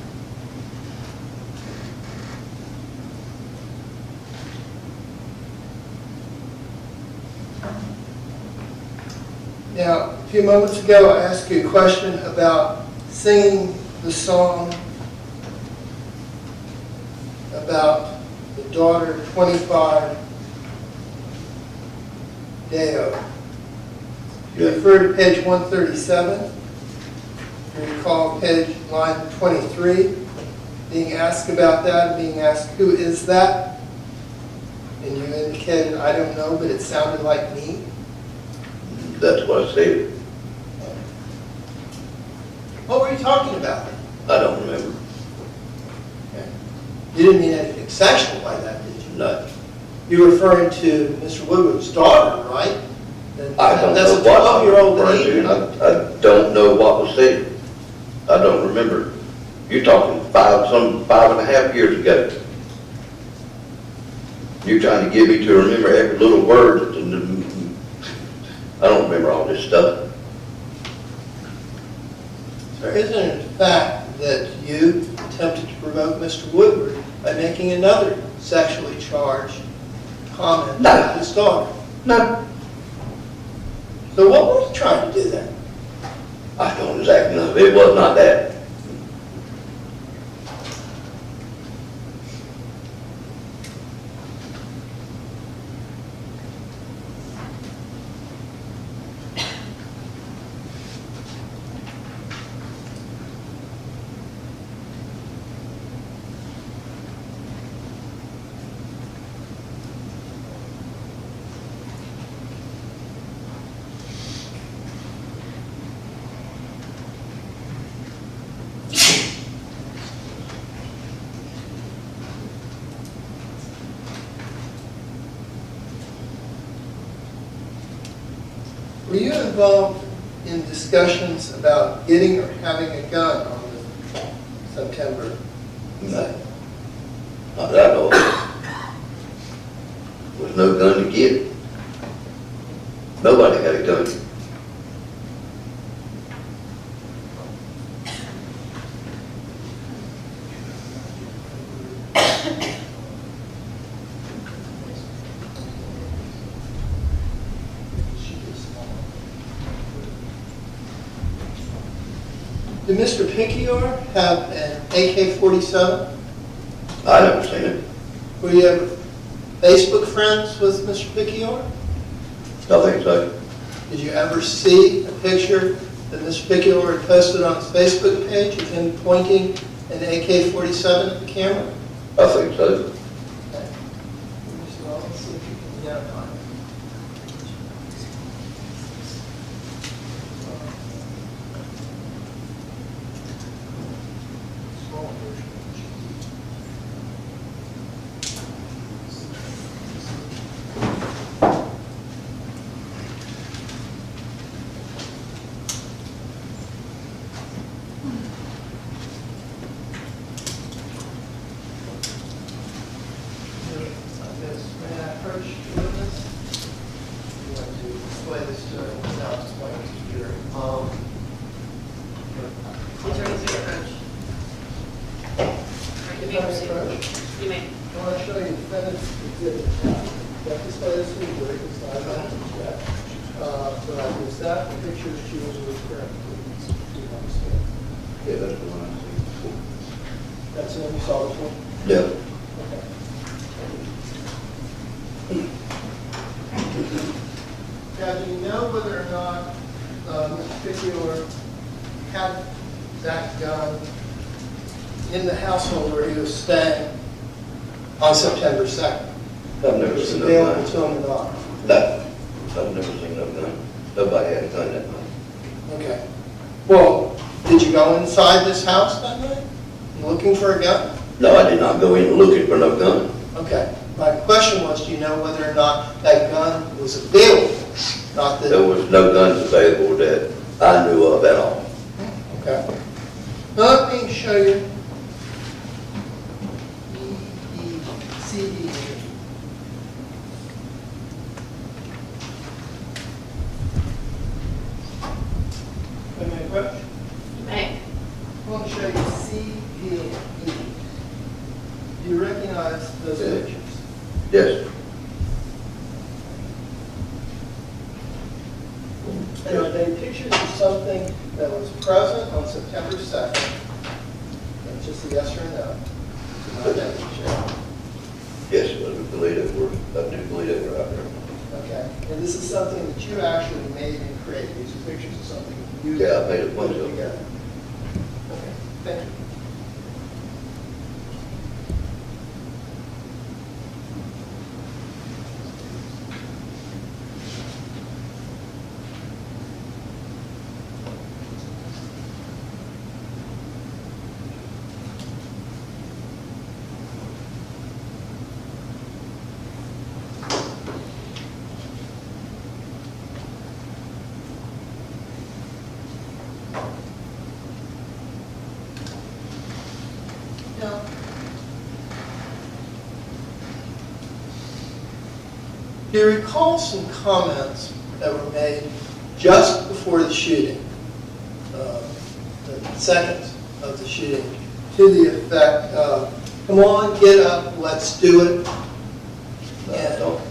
Now, a few moments ago, I asked you a question about singing the song about the daughter 25 Deo. You Yeah. refer to page 137. You recall page line 23, being asked about that, being asked, who is that? And you indicated, I don't know, but it sounded like me. That's what I said. What were you talking about? I don't remember. You didn't mean anything sexual by that, did you? No. You're referring to Mr. Woodward's daughter, right? And I don't that's know a what I'm 12-year-old referring to, lady. and I don't know what was said. I don't remember. You're talking 5.5 years ago. You're trying to get me to remember every little word. I don't remember all this stuff. There isn't it a fact that you attempted to provoke Mr. Woodward by making another sexually charged comment No. about his daughter? No. So what were you trying to do then? I don't exactly know. It was not that. Were you involved in discussions about getting or having a gun on the September? No. Not that I know of. There was no gun to get. Nobody had a gun. Did Mr. Piccior have an AK-47? I never seen it. Were you ever Facebook friends with Mr. Piccior? I think so. Did you ever see a picture that Mr. Piccior had posted on his Facebook page of him pointing an AK-47 at the camera? I think so. Okay. Well, let's see if you can identify it. Small version. May I approach the witness? You want to display this to her without displaying it to the jury? Attorney's your approach. All right, you may proceed. You may. I want to show you defendant's exhibit. Don't display this to the jury, because I don't have to check. But I was that, the pictures she was referring to. Do you understand? Yeah, that's the one I seen. That's the one you saw before? Yeah. Okay. Now, do you know whether or not Mr. Piccior had that gun in the household where he was staying on September 2nd? I've never Was seen no available gun. to him or not? No, I've never seen no gun. Nobody had a gun that night. Okay. Well, did you go inside this house that night looking for a gun? No, I did not go in looking for no gun. Okay. My question was, do you know whether or not that gun was available? Not There that, was no guns available that I knew of at all. okay. Now let me show you CD. Am I approach? May. I want to show you CD. Do you recognize those Yeah. pictures? Yes. And are they pictures of something that was present on September 2nd? That's just a yes or no. Yes, I do believe it were out there. Okay. And this is something that you actually made and created. These are pictures of something you Yeah, I made a bunch put of them. together. Okay. Thank you. Now, do you recall some comments that were made just before the shooting, the seconds of the shooting, to the effect of, come on, get up, let's do it? No, I don't.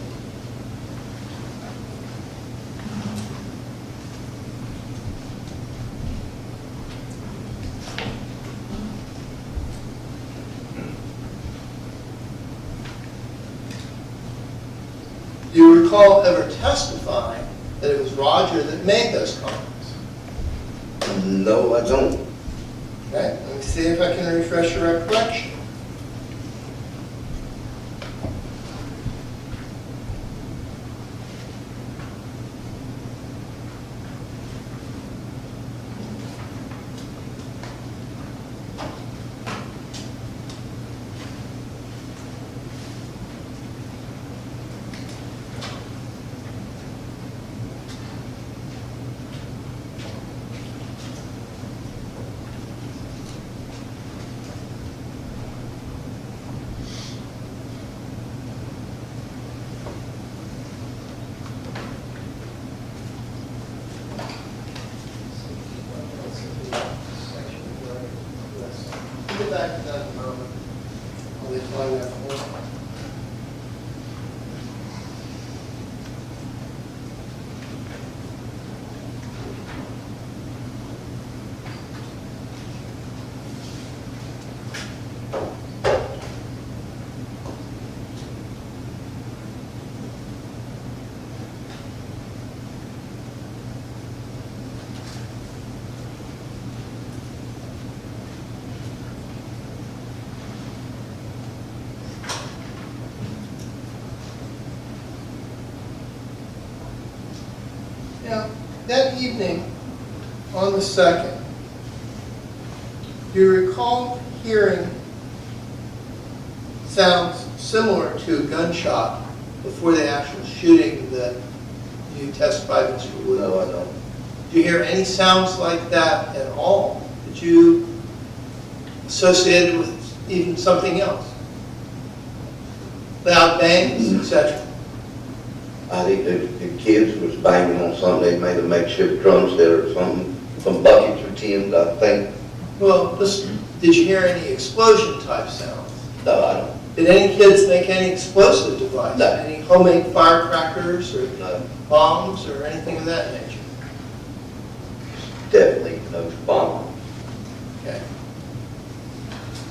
Do you recall ever testifying that it was Roger that made those comments? No, I don't. Okay, let me see if I can refresh your recollection. Get back to that in a moment. I'll define that for you. Now, that evening, on the 2nd, do you recall hearing sounds similar to a gunshot before the actual shooting that you testified, Mr. Woodward? No, I don't. Do you hear any sounds like that at all that you associated with even something else? Loud bangs, etc.? I think the kids was banging on something. They made a makeshift drum set or something, some buckets or tins, I think. Well, did you hear any explosion type sounds? No, I don't. Did any kids make any explosive device? No. Any homemade firecrackers or No, bombs or anything of that nature? definitely no bomb. Okay.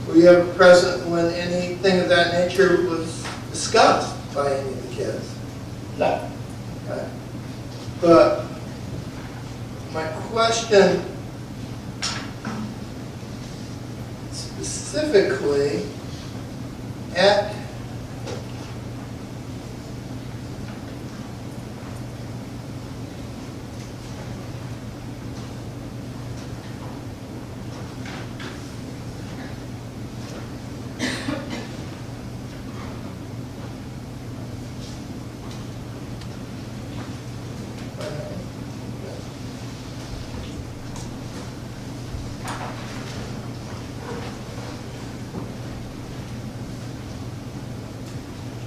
Were you ever present when anything of that nature was discussed by any of the kids? No. Okay. But my question specifically at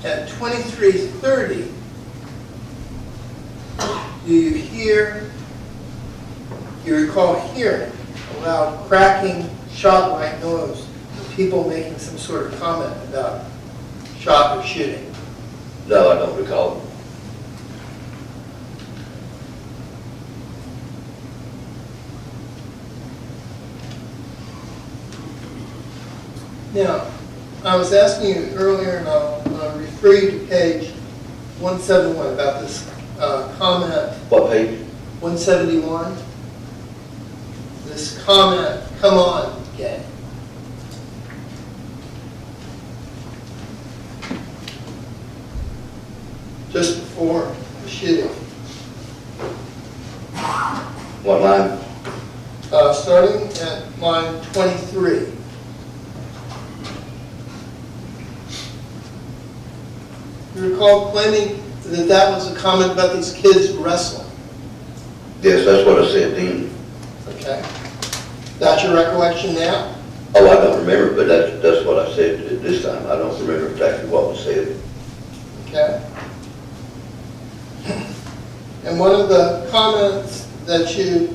at 23:30, do you recall hearing a loud cracking, shot-like noise, people making some sort of comment about shot or shooting? No, I don't recall. Now, I was asking you earlier, and I'll refer you to page 171 about this comment. What page? 171. This comment, "Come on, gang." Just before the shooting. What line? Starting at line 23. You recall claiming that that was a comment about these kids wrestling? Yes, that's what I said then. Okay. That's your recollection now? Oh, I don't remember, but that's what I said this time. I don't remember exactly what was said. Okay. And one of the comments that you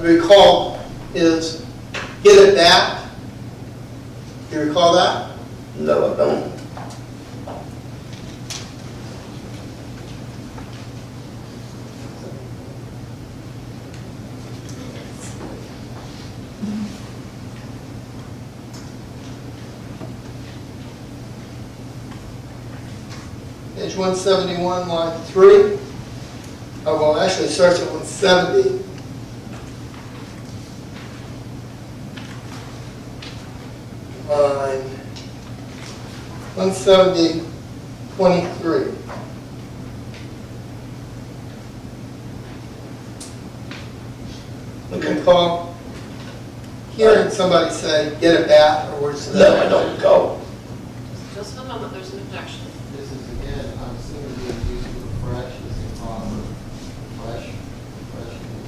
recall is, "Get it back." Do you recall that? No, I don't. Page 171, line 3. Oh, well, actually, it starts at 170. Line 170, 23. Do you Okay. recall hearing somebody say, "Get a bat," or words to that? No, I don't recall. Just a moment, there's an objection. This is again, I'm assuming being used for fresh, is improper. Fresh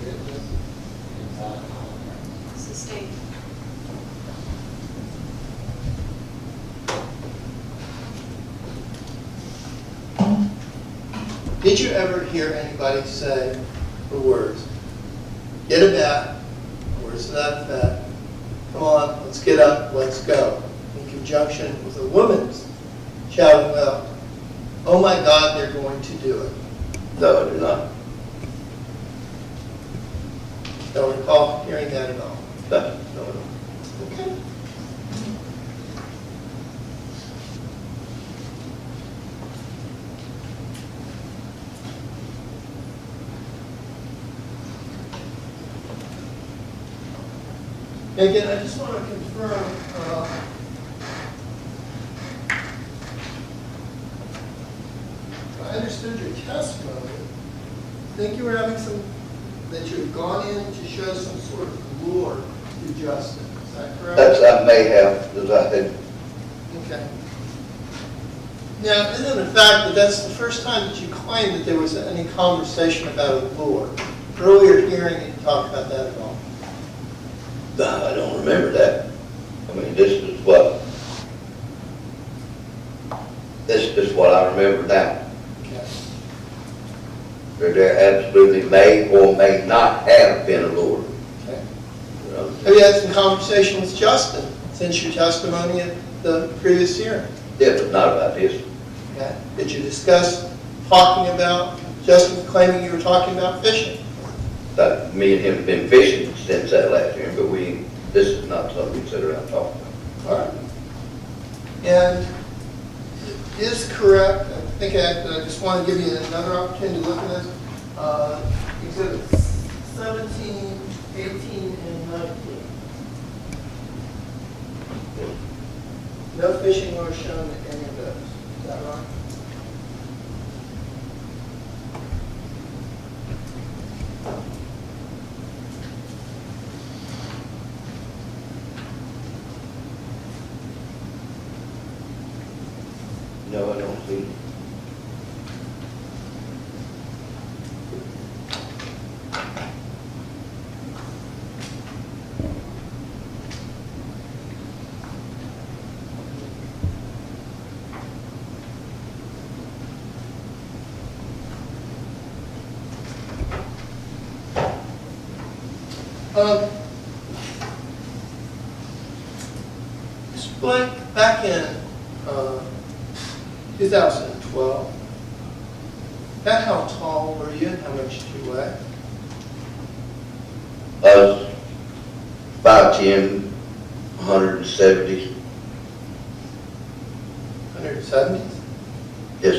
witness, inside context. Sustained. Did you ever hear anybody say the words, "Get a bat," words to that effect, "Come on, let's get up, let's go," in conjunction with a woman's shouting out, "Oh my God, they're going to do it"? No, I do not. Don't recall hearing that at all. No, no. Okay. Again, I just want to confirm, I understood your testimony. I think you were having that you had gone in to show some sort of lure to Justin. Is that correct? I may have, as I had. Okay. Now, isn't it a fact that that's the first time that you claimed that there was any conversation about a lure? Earlier hearing you talk about that at all? No, I don't remember that. I mean, this is what I remember now. Okay. There absolutely may or may not have been a lure. Okay. You know? Have you had some conversation with Justin since your testimony at the previous hearing? Yeah, but not about this. Okay. Did you discuss talking about, Justin claiming you were talking about fishing? Me and him have been fishing since that last year, but this is not something we sit around talking about. All right. And it is correct, I think I just want to give you another opportunity to look at this. Exhibits 17, 18, and 19. No fishing or shown in any of those. Is that right? No, I don't see. Mr. Blake, back in 2012, about how tall were you and how much did you weigh? I was 5'10", 170. 170s? Yes,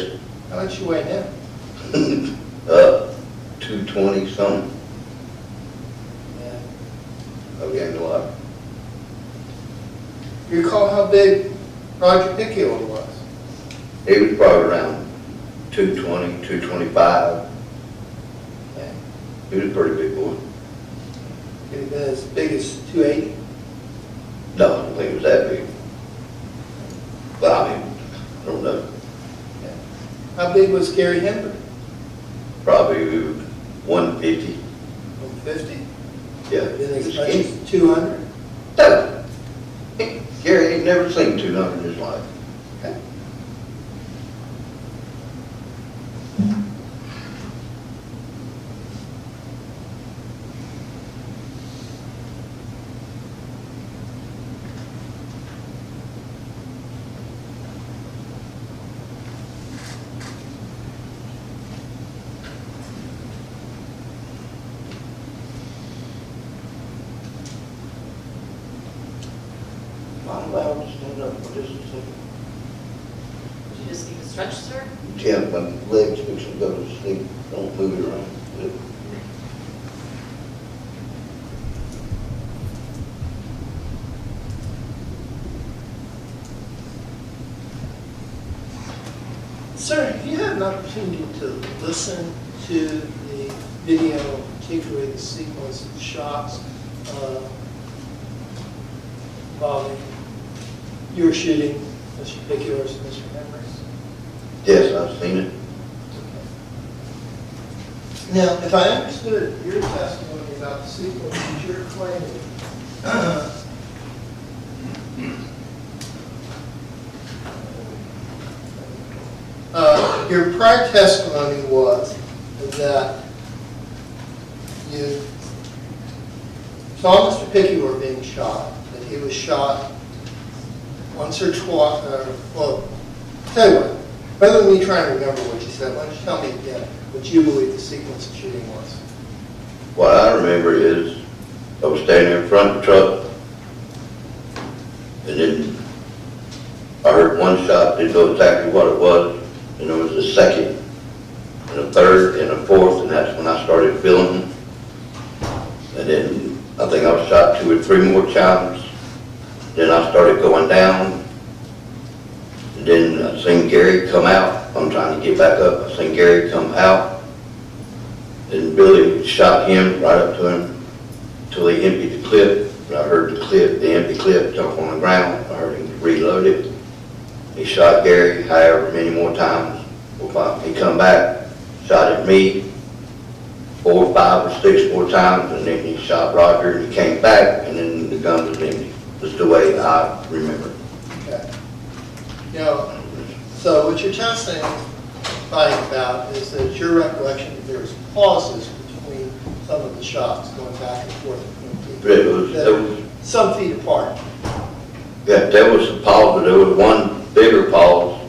How much you weigh now? 220 something. Yeah. I've gained a lot. You recall how big Roger Picciolo was? He was probably around 220, 225. Yeah. He was a pretty big boy. Could have been as big as 280? No, I don't think it was that big. But I mean, I don't know. Yeah. How big was Gary Henry? Probably 150. 150? Yeah. Been as he was much skinny. as 200? No. Gary ain't never seen 200 in his life. Okay. I'm allowed to stand up for just a second. Do you just need to stretch, sir? Yeah, my legs fixing to go to sleep. Don't move it around. Sir, if you had an opportunity to listen to the video, particularly the sequence of shots involving your shooting, Mr. Picciolo's and Mr. Henry's. Yes, I've seen it. Now, if I understood your testimony about the sequence that you're claiming, your prior testimony was that you saw Mr. Picciolo being shot, that he was shot once or twice, well, tell you what, rather than me trying to remember what you said, why don't you tell me again what you believe the sequence of shooting was? What I remember is I was standing in front of the truck, and then I heard one shot, didn't know exactly what it was, and there was a second, and a third, and a fourth, and that's when I started feeling them. And then I think I was shot 2 or 3 more times. Then I started going down, and then I seen Gary come out. I'm trying to get back up. I seen Gary come out, and Billy shot him right up to him till he emptied the clip. And I heard the empty clip jump on the ground. I heard him reload it. He shot Gary however many more times. Well, he come back, shot at me 4, 5, or 6 more times, and then he shot Roger, and he came back, and then the gun was empty. That's the way I remember. Okay. You know, so what you're testifying about is that it's your recollection that there was pauses between some of the shots going back and forth between But people. there was Some feet apart. Yeah, there was a pause, but there was one bigger pause,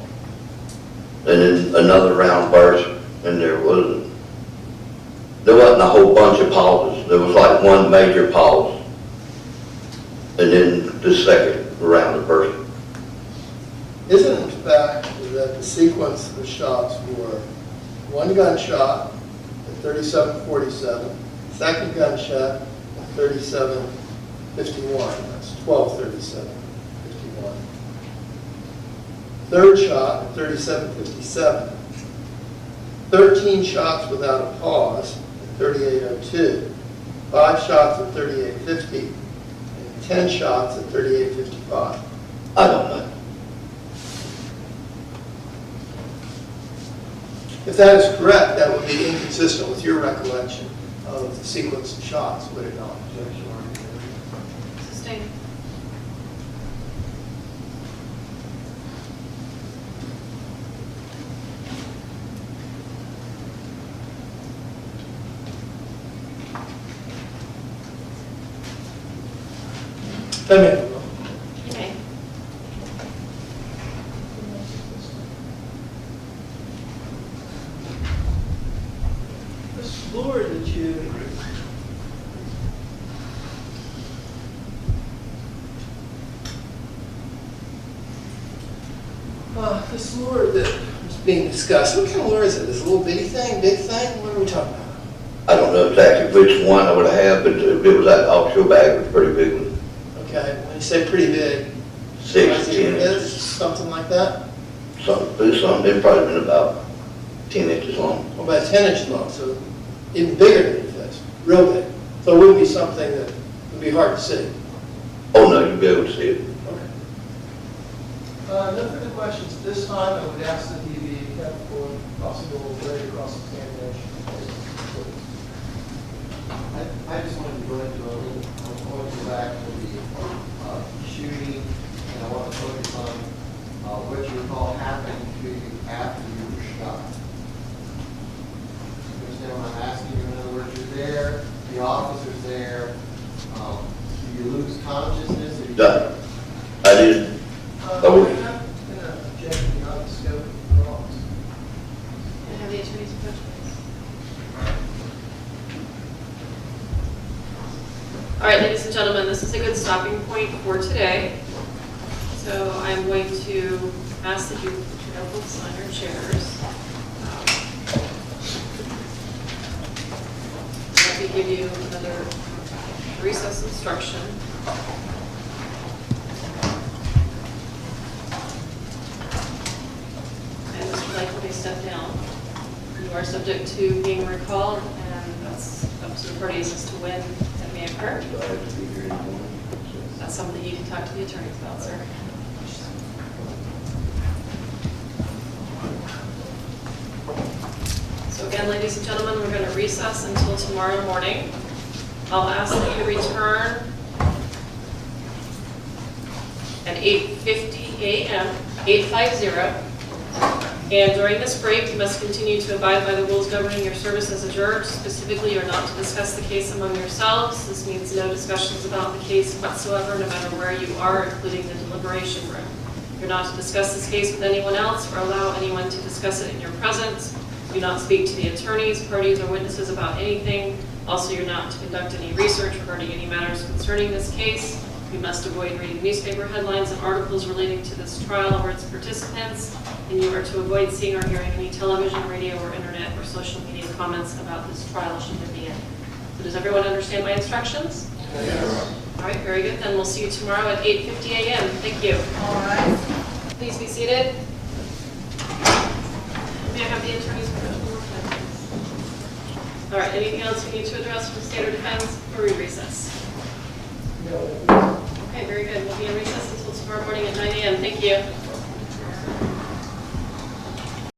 and then another round burst, and there wasn't a whole bunch of pauses. There was like one major pause, and then the second round of burst. Isn't it the fact that the sequence of the shots were one gunshot, at 37.47. Second gunshot at 37.51. That's 12:37.51. Third shot at 37.57. 13 shots without a pause at 38.02. 5 shots at 38.50. And 10 shots at 38.55. I don't know. If that is correct, that would be inconsistent with your recollection of the sequence of shots, would it not? Sustained. I mean, Okay. this lure that you this lure that was being discussed, what kind of lure is it? This little bitty thing, big thing? What are we talking about? I don't know exactly which one I would have had, but it was that offshore bag, it was a pretty big one. Okay, when you say pretty big, 6 to 10 is inches. something like that? They've probably been about 10 inches long. Well, about 10 inches long, so even bigger than your fist, real big. So it wouldn't be something that would be hard to see. Oh, no, you'd be able to see it. Okay. No further questions. At this time, I would ask that you be kept for possible ready cross-examination. I just wanted to go into a little, I'm going to go back to the shooting, and I want to focus on what you recall happened to you after you were shot. You understand what I'm asking you? In other words, you're there, the officer's there, do you lose consciousness? Or you Done. I did. I'm Oh. going to object beyond the scope of the cross. Can I have the attorney's approach, please? All right, ladies and gentlemen, this is a good stopping point for today. So I'm going to ask that you put your notebooks on your chairs. Let me give you another recess instruction. And Mr. Blake, will step down. You are subject to being recalled, and that's up to the parties as to when that may occur. Do I have to be here anymore? That's something you can talk to the attorneys about, sir. So again, ladies and gentlemen, we're going to recess until tomorrow morning. I'll ask that you return at 8:50 a.m., 8:50. And during this break, you must continue to abide by the rules governing your service as a juror. Specifically, you're not to discuss the case among yourselves. This means no discussions about the case whatsoever, no matter where you are, including the deliberation room. You're not to discuss this case with anyone else or allow anyone to discuss it in your presence. Do not speak to the attorneys, parties, or witnesses about anything. Also, you're not to conduct any research regarding any matters concerning this case. You must avoid reading newspaper headlines and articles relating to this trial or its participants. And you are to avoid seeing or hearing any television, radio, or internet or social media comments about this trial should there be any. So does everyone understand my instructions? Yes. All right, very good. Then we'll see you tomorrow at 8:50 a.m. Thank you. All right. Please be seated. May I have the attorney's approach one more time, please? All right, anything else you need to address from state or defense before we recess? No. Okay, very good. We'll be in recess until tomorrow morning at 9 a.m. Thank you.